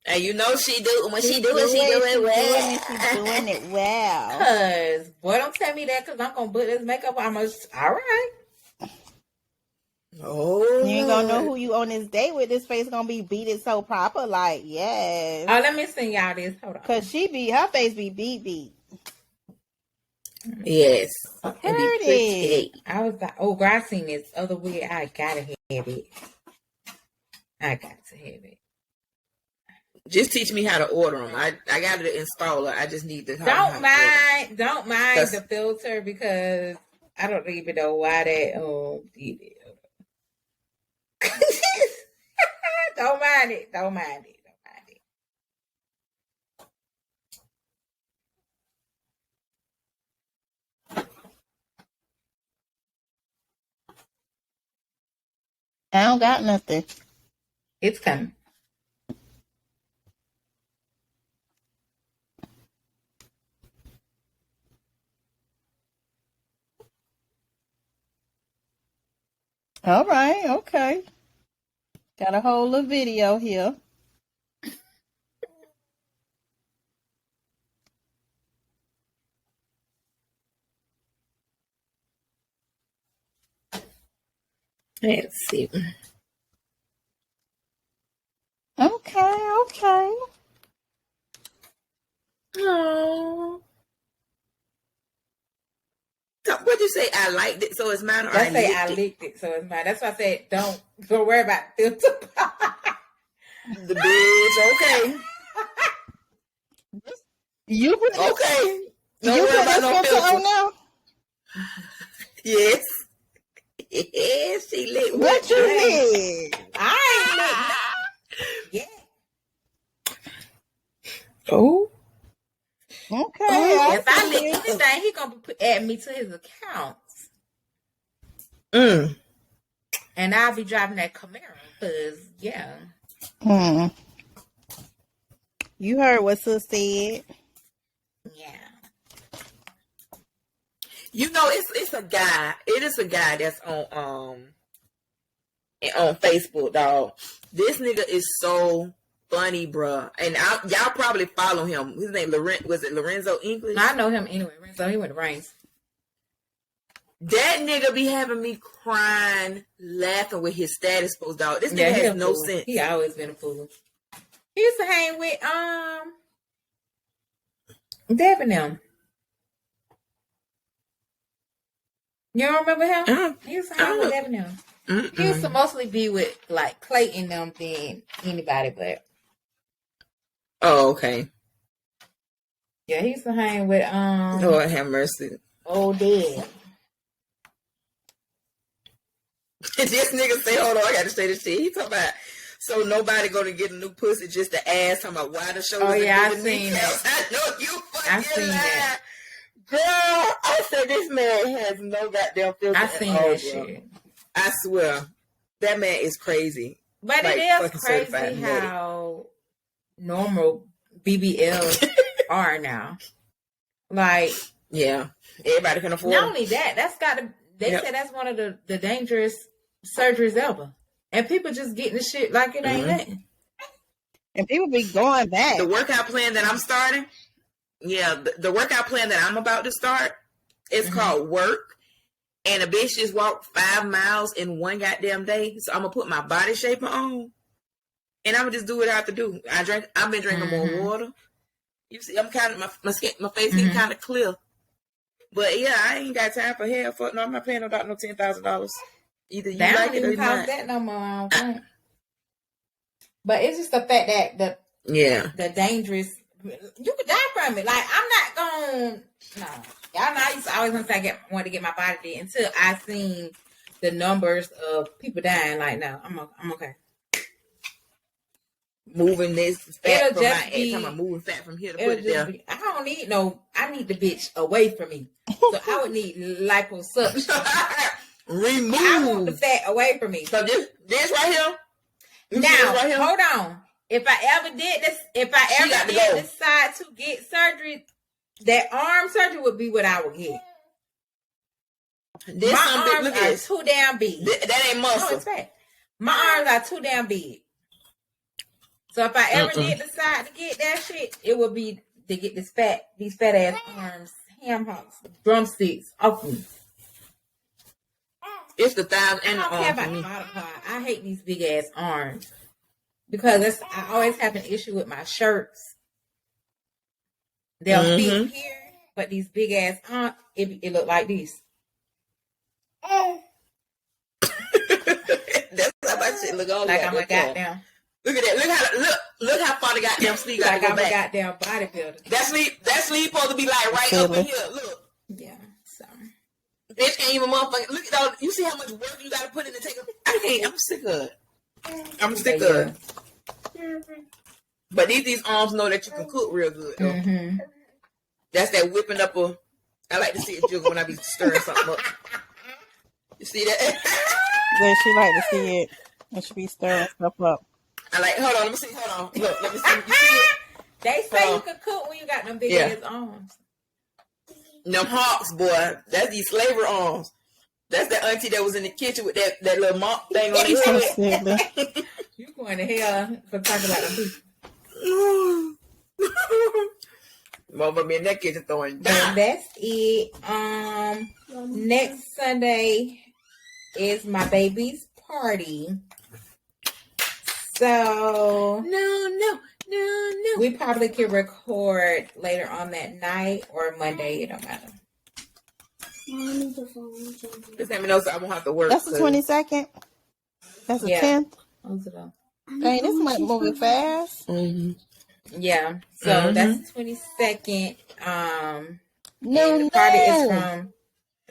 And you know she do when she do it well. She's doing it well. Cause boy, don't tell me that, cause I'm gonna put this makeup on. All right. Oh, you ain't gonna know who you on this date with. This face gonna be beaten so proper, like yes. Oh, let me send y'all this. Hold on. Cause her face be beat. Yes. Pretty. I was like, oh, girl, I seen this other wig. I gotta have it. I got to have it. Just teach me how to order them. I got to install it. I just need to. Don't mind the filter, because I don't even know why that did it. Don't mind it. I don't got nothing. It's coming. All right. Okay. Got a whole little video here. Let's see. Okay. Oh. What'd you say? I liked it, so it's mine. Or I say I licked it, so it's mine. That's why I said don't worry about filter. The bitch, okay. You put okay. No you put this filter on now? Yes. Yes, she licked. What you lick? I ain't licked. Yeah. Oh. Okay. If I lick anything, he gonna add me to his accounts. And I'll be driving that Camaro, cause yeah. You heard what Sis said. Yeah. You know, it's a guy. It is a guy that's on Facebook, dog. This nigga is so funny, bruh. And y'all probably follow him. His name was it Lorenzo English? I know him anyway. So he went to Reigns. That nigga be having me crying, laughing with his status post, dog. This nigga has no sense. He always been a fool. He used to hang with Devin them. You don't remember him? He used to hang with Devin them. He used to mostly be with like Clayton them than anybody, but oh, okay. Yeah, he used to hang with Lord have mercy. Oh, damn. This nigga say, hold on, I gotta say this shit. He talking about, so nobody gonna get a new pussy just to ask, talking about why the show. Oh yeah, I seen that. I know you fucking I seen that. Girl, I said this man has no goddamn filter. I seen that shit. I swear, that man is crazy. But like, it is crazy how normal BBLs are now. Like, yeah, everybody can afford. Not only that, that's got to. They said that's one of the dangerous surgeries ever, and people just getting the shit like it ain't nothing. And people be going back. The workout plan that I'm starting, the workout plan that I'm about to start, it's called Work. And a bitch just walked 5 miles in one goddamn day. So I'm gonna put my body shaper on, and I'm gonna just do what I have to do. I've been drinking more water. You see, I'm kind of my skin, my face getting kind of clear. But yeah, I ain't got time for hair. Fuck no, I'm not paying no $10,000. Either you like it or not. That no more. I don't think. But it's just the fact that the dangerous. You could die from it. Like I'm not going. No, y'all know I used to always want to get my body did until I seen the numbers of people dying. Like no, I'm okay. Moving this fat from my head. I'm moving fat from here to put it there. I don't need no. I need the bitch away from me. So I would need liposuction. Remove. I want the fat away from me. So this right here. Now right here? Hold on. If I ever decide to get surgery, that arm surgery would be what I would get. My arms are too damn big. That ain't muscle. No, it's fat. My arms are too damn big. So if I ever did decide to get that shit, it would be to get these fat ass arms, ham hocks, drumsticks off me. It's the thighs and the arms. I don't care about the bottom part. I hate these big ass arms because I always have an issue with my shirts. They'll fit here, but these big ass arms, it look like this. That's how my shit look. Like I'm a goddamn. Look at that. Look how far the goddamn sleeve got to go back. I'm a goddamn bodybuilder. That sleeve supposed to be like right up in here. Look. Yeah. So. Bitch can't even motherfucking look at all. You see how much work you got to put in to take a. I can't. I'm sick of it. I'm sick of it. But these arms know that you can cook real good. Though. That's that whipping up a. I like to see it jiggle when I be stirring something up. You see that? Then she like to see it when she be stirring stuff up. I like. Hold on. Let me see. Hold on. Look. Let me see. You see it? They say you can cook when you got them big ass arms. Them hawks, boy. That's these slaver arms. That's the auntie that was in the kitchen with that little mop thing on his head. You going to hell for talking about them people. Mama me in that kitchen throwing down. And that's it. Next Sunday is my baby's party. So No. We probably could record later on that night or Monday. It don't matter. Just let me know so I won't have to work. That's the 22nd. That's the 10th. Dang, this might move fast. Mm-hmm. Yeah. So that's the 22nd. The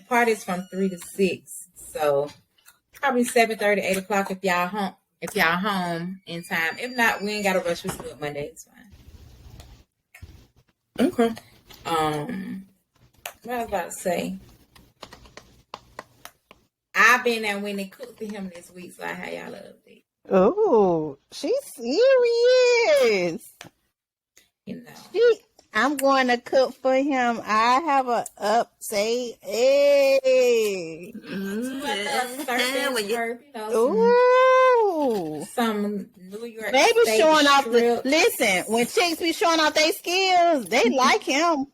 party is from 3 to 6. So probably 7:30, 8 o'clock if y'all home in time. If not, we ain't gotta rush. We can do it Monday. It's fine. Okay. What I was about to say. I've been there when they cooked for him this week, so I had y'all an update. Oh, she's serious. You know. I'm going to cook for him. I have a update. Hey. Some New York. They be showing off strips. Listen, when chicks be showing off their skills, they like him.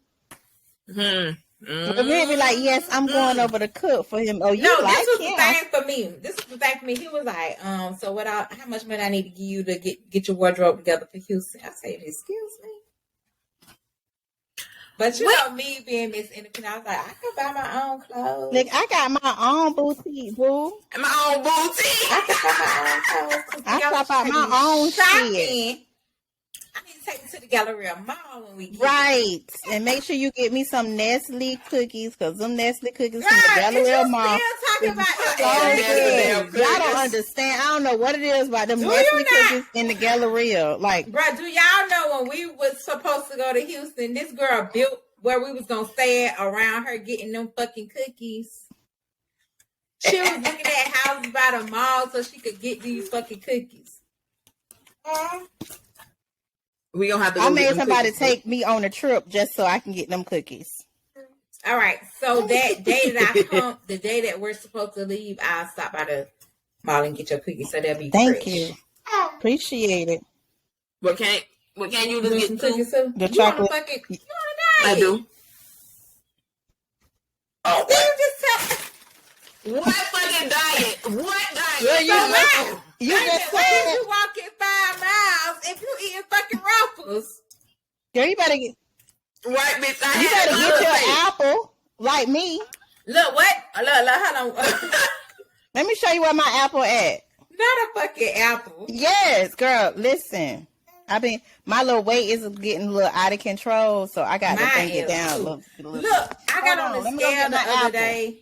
But me be like, yes, I'm going over to cook for him. Oh, you no, like this was him. the thing for me. This was the thing for me. He was like, so how much money I need to give you to get your wardrobe together for Houston? I said, excuse me. But you know me being Miss Independent, I was like, I can buy my own clothes. Look, I got my own boutique, boo. My own boutique. I can buy my own clothes. I shop out my own shit. I need to take you to the Galleria Mall when we get right. And make sure you get me some Nestle cookies, because them Nestle cookies from the Galleria Mall. Talking about Y'all don't understand. I don't know what it is about them Nestle cookies in the Galleria. Like, bro, do y'all know when we was supposed to go to Houston, this girl built where we was gonna stay at around her getting them fucking cookies? She was looking at houses by the mall so she could get these fucking cookies. We gonna have to. I made somebody take me on a trip just so I can get them cookies. All right, so that day that I come, the day that we're supposed to leave, I'll stop by the mall and get your cookies, so they'll be Thank fresh. you. Appreciate it. But can't you just get some cookies too? The chocolate. You wanna I do. Oh, did you just tell? What fucking diet? What diet? Well, you just said you walking 5 miles if you eating fucking Ruffles. Girl, you better get. Right, bitch. You better get your apple like me. Look, what? Look, hold on. Let me show you where my apple at. Not a fucking apple. Yes, girl. Listen, my little weight is getting a little out of control, so I got to bring it down. Look, I got on the scale the other day.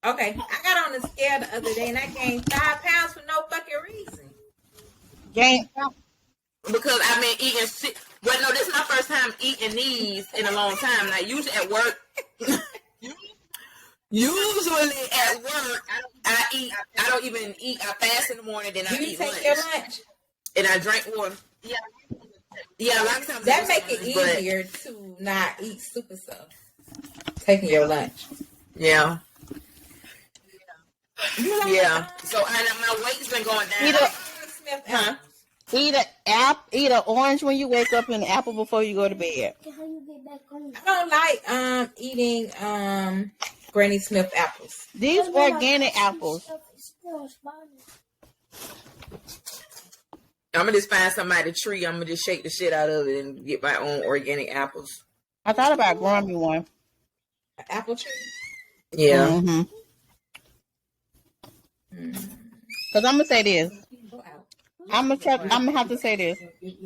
Okay, I got on the scale the other day and I gained 5 pounds for no fucking reason. Because I've been eating shit. Well, no, this is my first time eating these in a long time. Now, usually at work, I don't even eat. I fast in the morning, then I eat lunch. Your lunch? And I drink water. Yeah, a lot of times that make it easier to not eat super stuff. Taking your lunch. Yeah. Yeah. So my weight's been going down. Eat an orange when you wake up and an apple before you go to bed. I don't like eating Granny Smith apples. These organic apples. I'm gonna just find somebody tree. I'm gonna just shake the shit out of it and get my own organic apples. I thought about growing me one. An apple tree? Yeah. Mm-hmm. Because I'm gonna say this. I'm gonna have to say this.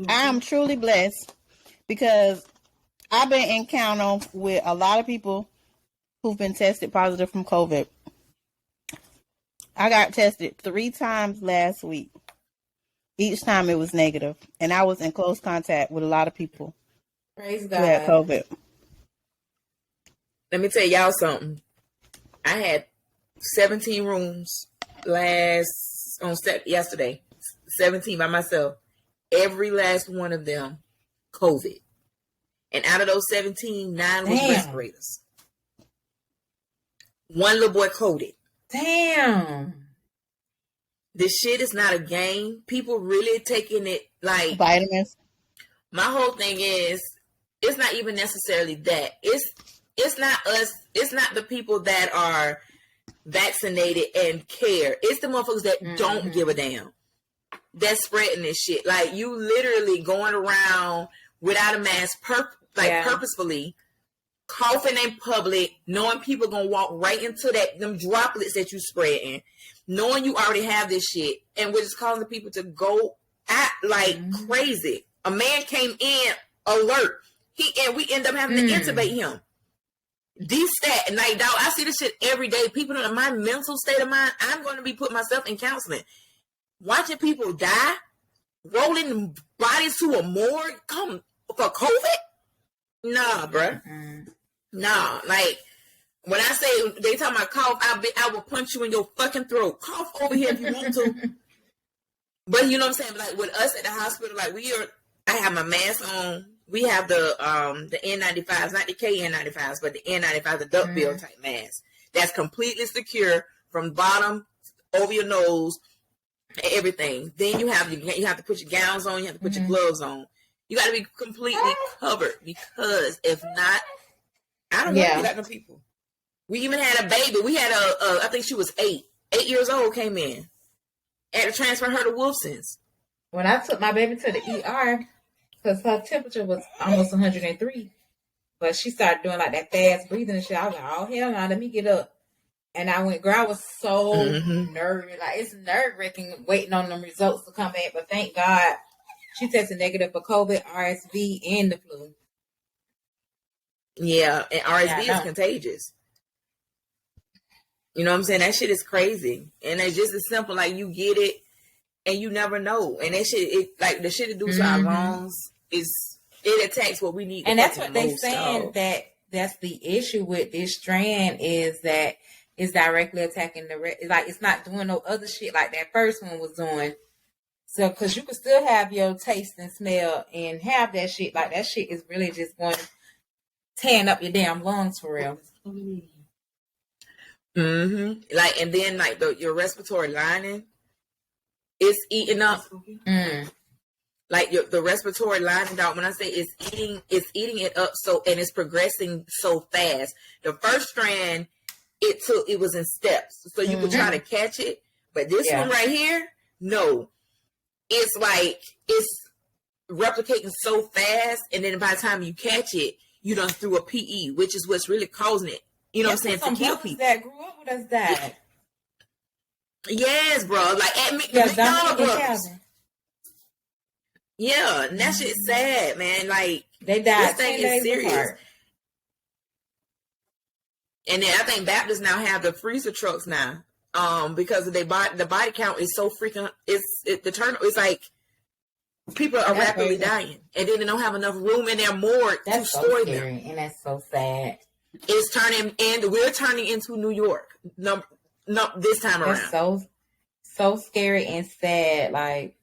I am truly blessed because I've been encountering with a lot of people who've been tested positive from COVID. I got tested 3 times last week. Each time it was negative, and I was in close contact with a lot of people. Praise God. Who had COVID. Let me tell y'all something. I had 17 rooms yesterday. 17 by myself. Every last one of them COVID. And out of those 17, 9 was respirators. One little boy coded. Damn. This shit is not a game. People really taking it like vitamins. My whole thing is, it's not even necessarily that. It's not us. It's not the people that are vaccinated and care. It's the motherfuckers that don't give a damn. That's spreading this shit. Like, you literally going around without a mask, purposefully coughing in public, knowing people gonna walk right into them droplets that you spreading, knowing you already have this shit, and we're just causing people to go at like crazy. A man came in alert. We end up having to intubate him. D-stat, like, dog, I see this shit every day. People in my mental state of mind, I'm going to be putting myself in counseling. Watching people die, rolling bodies to a morgue, come for COVID? Nah, bruh. Nah, like, when I say they talking about cough, I will punch you in your fucking throat. Cough over here if you want to. But you know what I'm saying? Like, with us at the hospital, like, I have my mask on. We have the N95s, not the KN95s, but the N95, the duckbill type mask. That's completely secure from bottom over your nose and everything. Then you have to put your gowns on. You have to put your gloves on. You got to be completely covered, because if not, I don't know if you got no people. We even had a baby. We had I think she was 8 years old, came in. Had to transfer her to Wolfson's. When I took my baby to the ER, because her temperature was almost 103, but she started doing like that fast breathing and shit. I was like, oh, hell no, let me get up. And I went, girl, I was so nervous. Like, it's nerve-wracking waiting on them results to come back. But thank God she tested negative for COVID, RSV, and the flu. Yeah, and RSV is contagious. You know what I'm saying? That shit is crazy. And it's just as simple, like, you get it and you never know. And that shit, like, the shit it do to our lungs it attacks what we need. And that's what they saying, that's the issue with this strand, is that it's directly attacking like, it's not doing no other shit like that first one was doing. So, because you can still have your taste and smell and have that shit. Like, that shit is really just going tearing up your damn lungs for real. Like, and then, like, your respiratory lining, it's eating up. Like, the respiratory lining, dog, when I say it's eating it up, so, and it's progressing so fast. The first strand, it was in steps, so you could try to catch it. But this one right here, no. It's like, it's replicating so fast, and then by the time you catch it, you done threw a PE, which is what's really causing it. You know what I'm saying? To kill people. That grew up with us died. Yes, bro. Like, at McDonald's. Yeah, and that shit's sad, man. Like, they died. This thing is serious. Apart. And then I think Baptists now have the freezer trucks now, because the body count is so freaking. It's like people are rapidly dying, and then they don't have enough room in their morgue to store them. And that's so sad. It's we're turning into New York. No, this time around. That's so scary and sad. Like,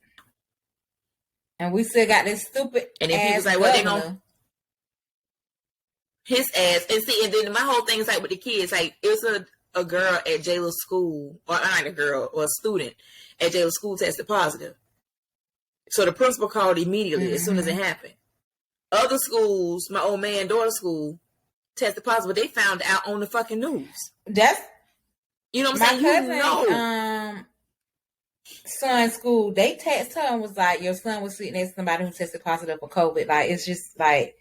and we still got this stupid. And then people's like, "What they gonna?" His ass, and see, and then my whole thing is like with the kids. Like, it was a girl at Jayla's school, or not a girl, or a student at Jayla's school tested positive. So the principal called immediately as soon as it happened. Other schools, my old man daughter's school, tested positive. They found out on the fucking news. That's, you know what I'm saying? My cousin, son's school, they text her and was like, your son was sitting next to somebody who tested positive for COVID. Like, it's just like,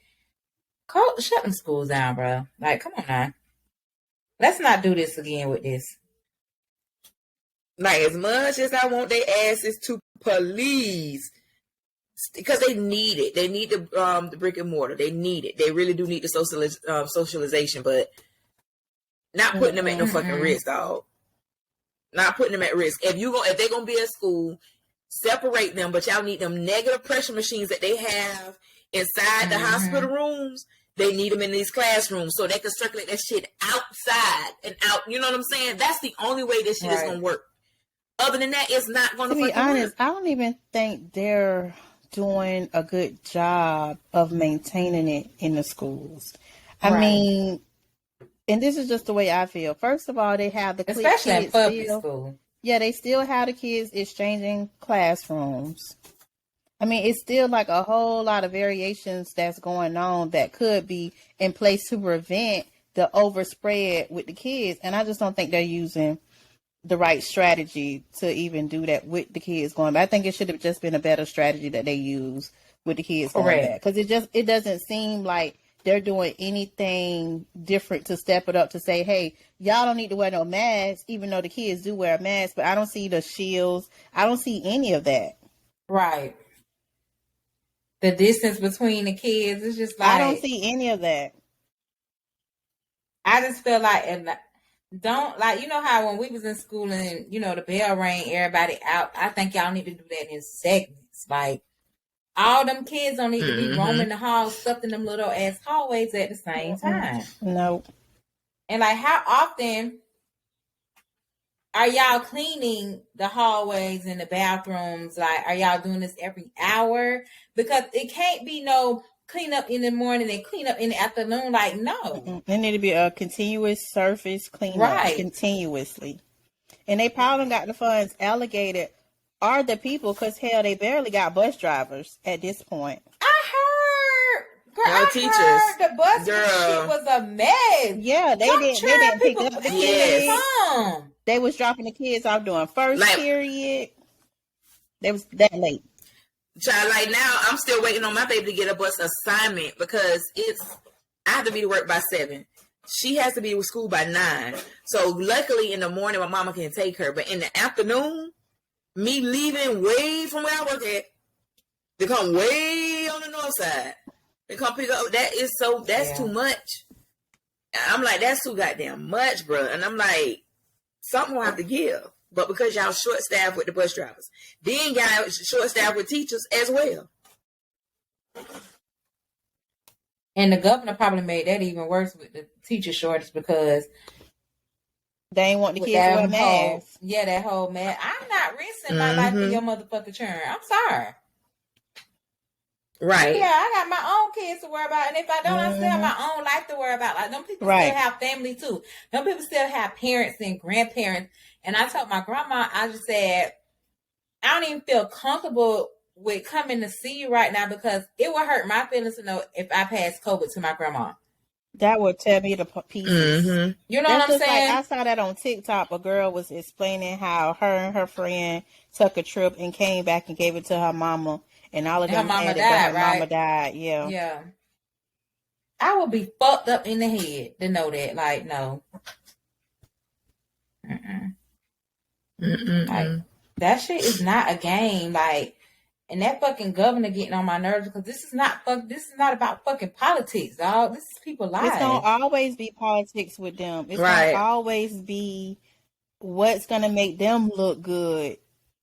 shut them schools down, bro. Like, come on now. Let's not do this again with this. Like, as much as I want their asses to police, because they need it. They need the brick and mortar. They need it. They really do need the socialization, but not putting them at no fucking risk, dog. Not putting them at risk. If they're gonna be at school, separate them. But y'all need them negative pressure machines that they have inside the hospital rooms. They need them in these classrooms so they can circulate that shit outside and out. You know what I'm saying? That's the only way this shit is gonna work. Other than that, it's not gonna. To be honest, I don't even think they're doing a good job of maintaining it in the schools. I mean, And this is just the way I feel. First of all, they have the especially kids in public still, school. Yeah, they still have the kids exchanging classrooms. I mean, it's still like a whole lot of variations that's going on that could be in place to prevent the overspread with the kids. And I just don't think they're using the right strategy to even do that with the kids going back. I think it should have just been a better strategy that they use with the kids going back. Because it doesn't seem like they're doing anything different to step it up to say, hey, y'all don't need to wear no masks, even though the kids do wear a mask. But I don't see the shields. I don't see any of that. Right. The distance between the kids is just like, I don't see any of that. I just feel like, and don't like, you know how when we was in school and, you know, the bell rang, everybody out. I think y'all need to do that in segments. Like, all them kids don't need to be roaming the halls, stuffed in them little ass hallways at the same time. No. And like, how often are y'all cleaning the hallways and the bathrooms? Like, are y'all doing this every hour? Because it can't be no clean up in the morning and clean up in the afternoon. Like, no. There need to be a continuous surface cleanup continuously. And they probably got the funds allocated are the people, because hell, they barely got bus drivers at this point. I heard the bus shit was a mess. Yeah, they didn't pick up the kids. They was dropping the kids off doing first period. They was that late. Child, like now, I'm still waiting on my baby to get a bus assignment because I have to be to work by 7. She has to be to school by 9. So luckily in the morning, my mama can take her. But in the afternoon, me leaving way from where I work at, they come way on the north side. They come pick up. That's too much. I'm like, that's too goddamn much, bro. And I'm like, something will have to give. But because y'all short staffed with the bus drivers, then y'all short staffed with teachers as well. And the governor probably made that even worse with the teacher shortage because they ain't want the kids to wear masks. That whole mask. I'm not risking my life for your motherfucking churn. I'm sorry. Right. Yeah, I got my own kids to worry about. And if I don't, I still have my own life to worry about. Like, them people still have family too. Them people still have parents and grandparents. And I told my grandma, I just said, I don't even feel comfortable with coming to see you right now because it would hurt my feelings to know if I passed COVID to my grandma. That would tear me to pieces. You know what I'm saying? Like, I saw that on TikTok. A girl was explaining how her and her friend took a trip and came back and gave it to her mama. And all of them had it, but her mama died. Yeah. Yeah. I would be fucked up in the head to know that. Like, no. Like, that shit is not a game. Like, and that fucking governor getting on my nerves because this is not about fucking politics, dog. This is people's lives. It's gonna always be politics with them. It's gonna always be what's gonna make them look good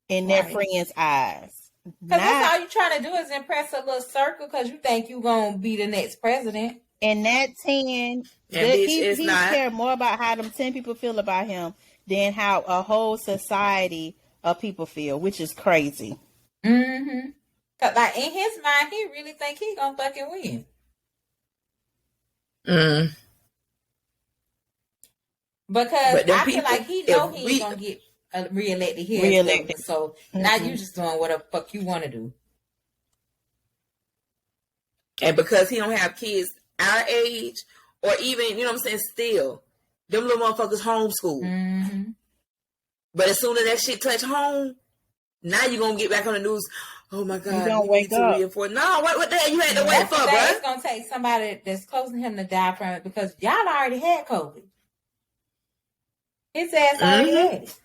in their friends' eyes. Because that's all you're trying to do is impress a little circle because you think you're going to be the next president. And that 10, he care more about how them 10 people feel about him than how a whole society of people feel, which is crazy. Because like, in his mind, he really think he going to fucking win. Because I feel like he know he ain't going to get reelected here. So now you just doing whatever the fuck you want to do. And because he don't have kids our age or even, you know what I'm saying, still, them little motherfuckers homeschool. But as soon as that shit touch home, now you're going to get back on the news. Oh my God. You don't wake up. No, what the hell you had to wait for, bro? It's going to take somebody that's close to him to die from it because y'all already had COVID. His ass already had it.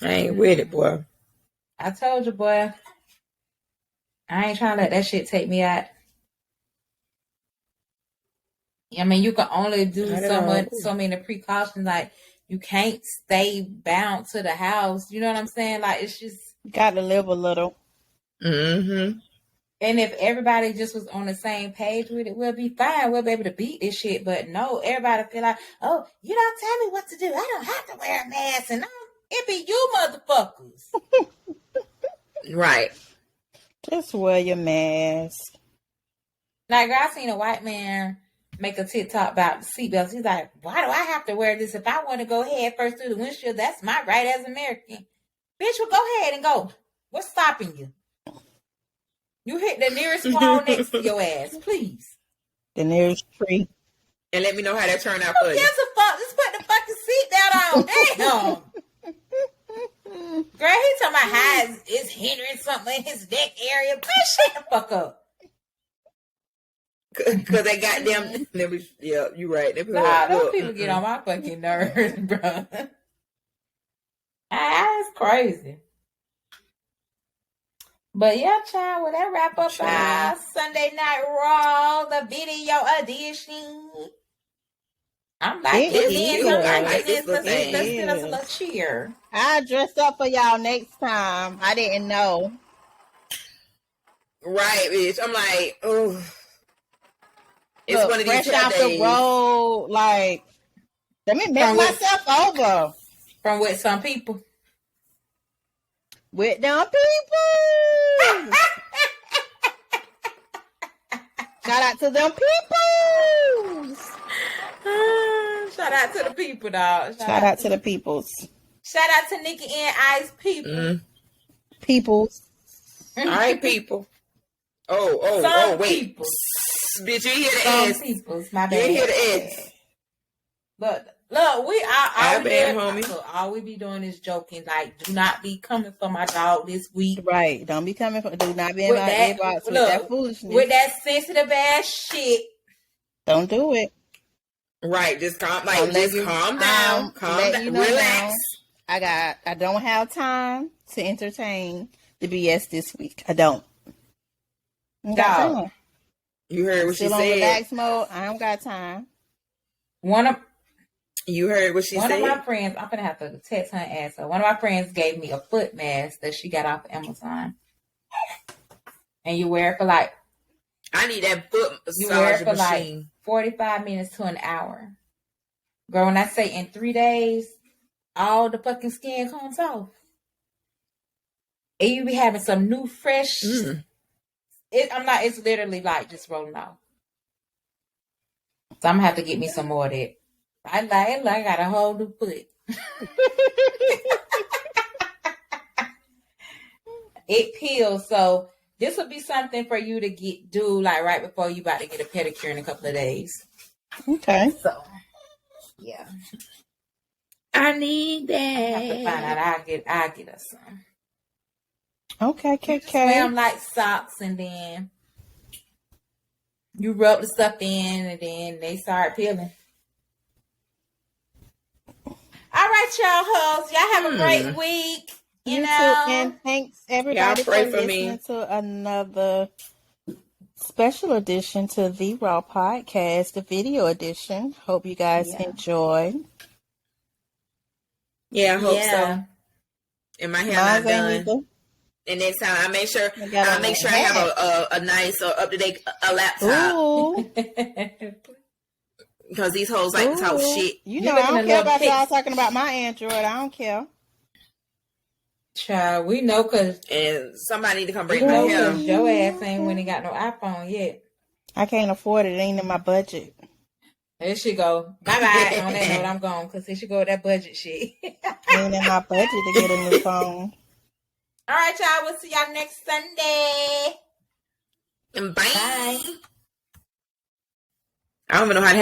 I ain't with it, boy. I told you, boy. I ain't trying to let that shit take me out. I mean, you can only do so many precautions. Like, you can't stay bound to the house. You know what I'm saying? Like, it's just... Got to live a little. And if everybody just was on the same page with it, we'll be fine. We'll be able to beat this shit. But no, everybody feel like, oh, you don't tell me what to do. I don't have to wear a mask. And it be you motherfuckers. Right. Just wear your mask. Like, girl, I seen a white man make a TikTok about seatbelts. He's like, why do I have to wear this? If I want to go head first through the windshield, that's my right as an American. Bitch, well, go ahead and go. What's stopping you? You hit the nearest wall next to your ass, please. The nearest tree. And let me know how that turned out for you. Who gives a fuck? Just put the fucking seatbelt on. Damn. Girl, he talking about how it's hindering something in his neck area. Bitch, shut the fuck up. Because they got them. Yeah, you right. Those people get on my fucking nerves, bro. That's crazy. But yeah, child, will that wrap up our Sunday Night Raw, the video edition? I'm like, let's get us a little cheer. I'll dress up for y'all next time. I didn't know. Right, bitch. I'm like, oh. It's look, one of these fresh off the road, like, let me make myself over. From with some people. With them people. Shout out to them people. Shout out to the people, dog. Shout out to the peoples. Shout out to Nikki-n-Ice people. Peoples. All right, people. Oh, wait. People. Bitch, you hear the ass. Peoples, my bad. You hear the ass. Look, all we be doing is joking. Like, do not be coming for my dog this week. Right. Don't be coming for, do not be in my inbox with that foolishness. With that sensitive ass shit. Don't do it. Right. Just calm down. Relax. I don't have time to entertain the BS this week. I don't. Dog. You heard what she said. Still on relax mode. I don't got time. You heard what she said. One of my friends, I'm gonna have to text her and ask her. One of my friends gave me a foot mask that she got off Amazon, and you wear it for like. I need that foot massage You wear it for machine. like 45 minutes to an hour. Girl, when I say in 3 days, all the fucking skin comes off, and you be having some new fresh. It's literally like just rolling off. So I'm gonna have to get me some more of that. I got a whole new foot. It peels, so this will be something for you to do like right before you about to get a pedicure in a couple of days. Okay. So yeah. I need that. I have to find out. I'll get us some. Okay, KitKat. Wear them like socks, and then you rub the stuff in, and then they start peeling. All right, y'all hoes. Y'all have a great week. You know. Too, and thanks everybody for listening to another special edition to the Raw Podcast, the video edition. Hope you guys enjoyed. Yeah, I hope so. And my hair not done. And next time I make sure I have a nice or up to date laptop. Because these hoes like to talk shit. You know, I don't care about y'all talking about my Android. I don't care. Child, we know because... And somebody need to come bring my hair. Your ass ain't when he got no iPhone yet. I can't afford it. It ain't in my budget. There she go. Bye-bye. On that note, I'm gone because here she go with that budget shit. Ain't in my budget to get a new phone. All right, y'all. We'll see y'all next Sunday. And bye. I don't even know how to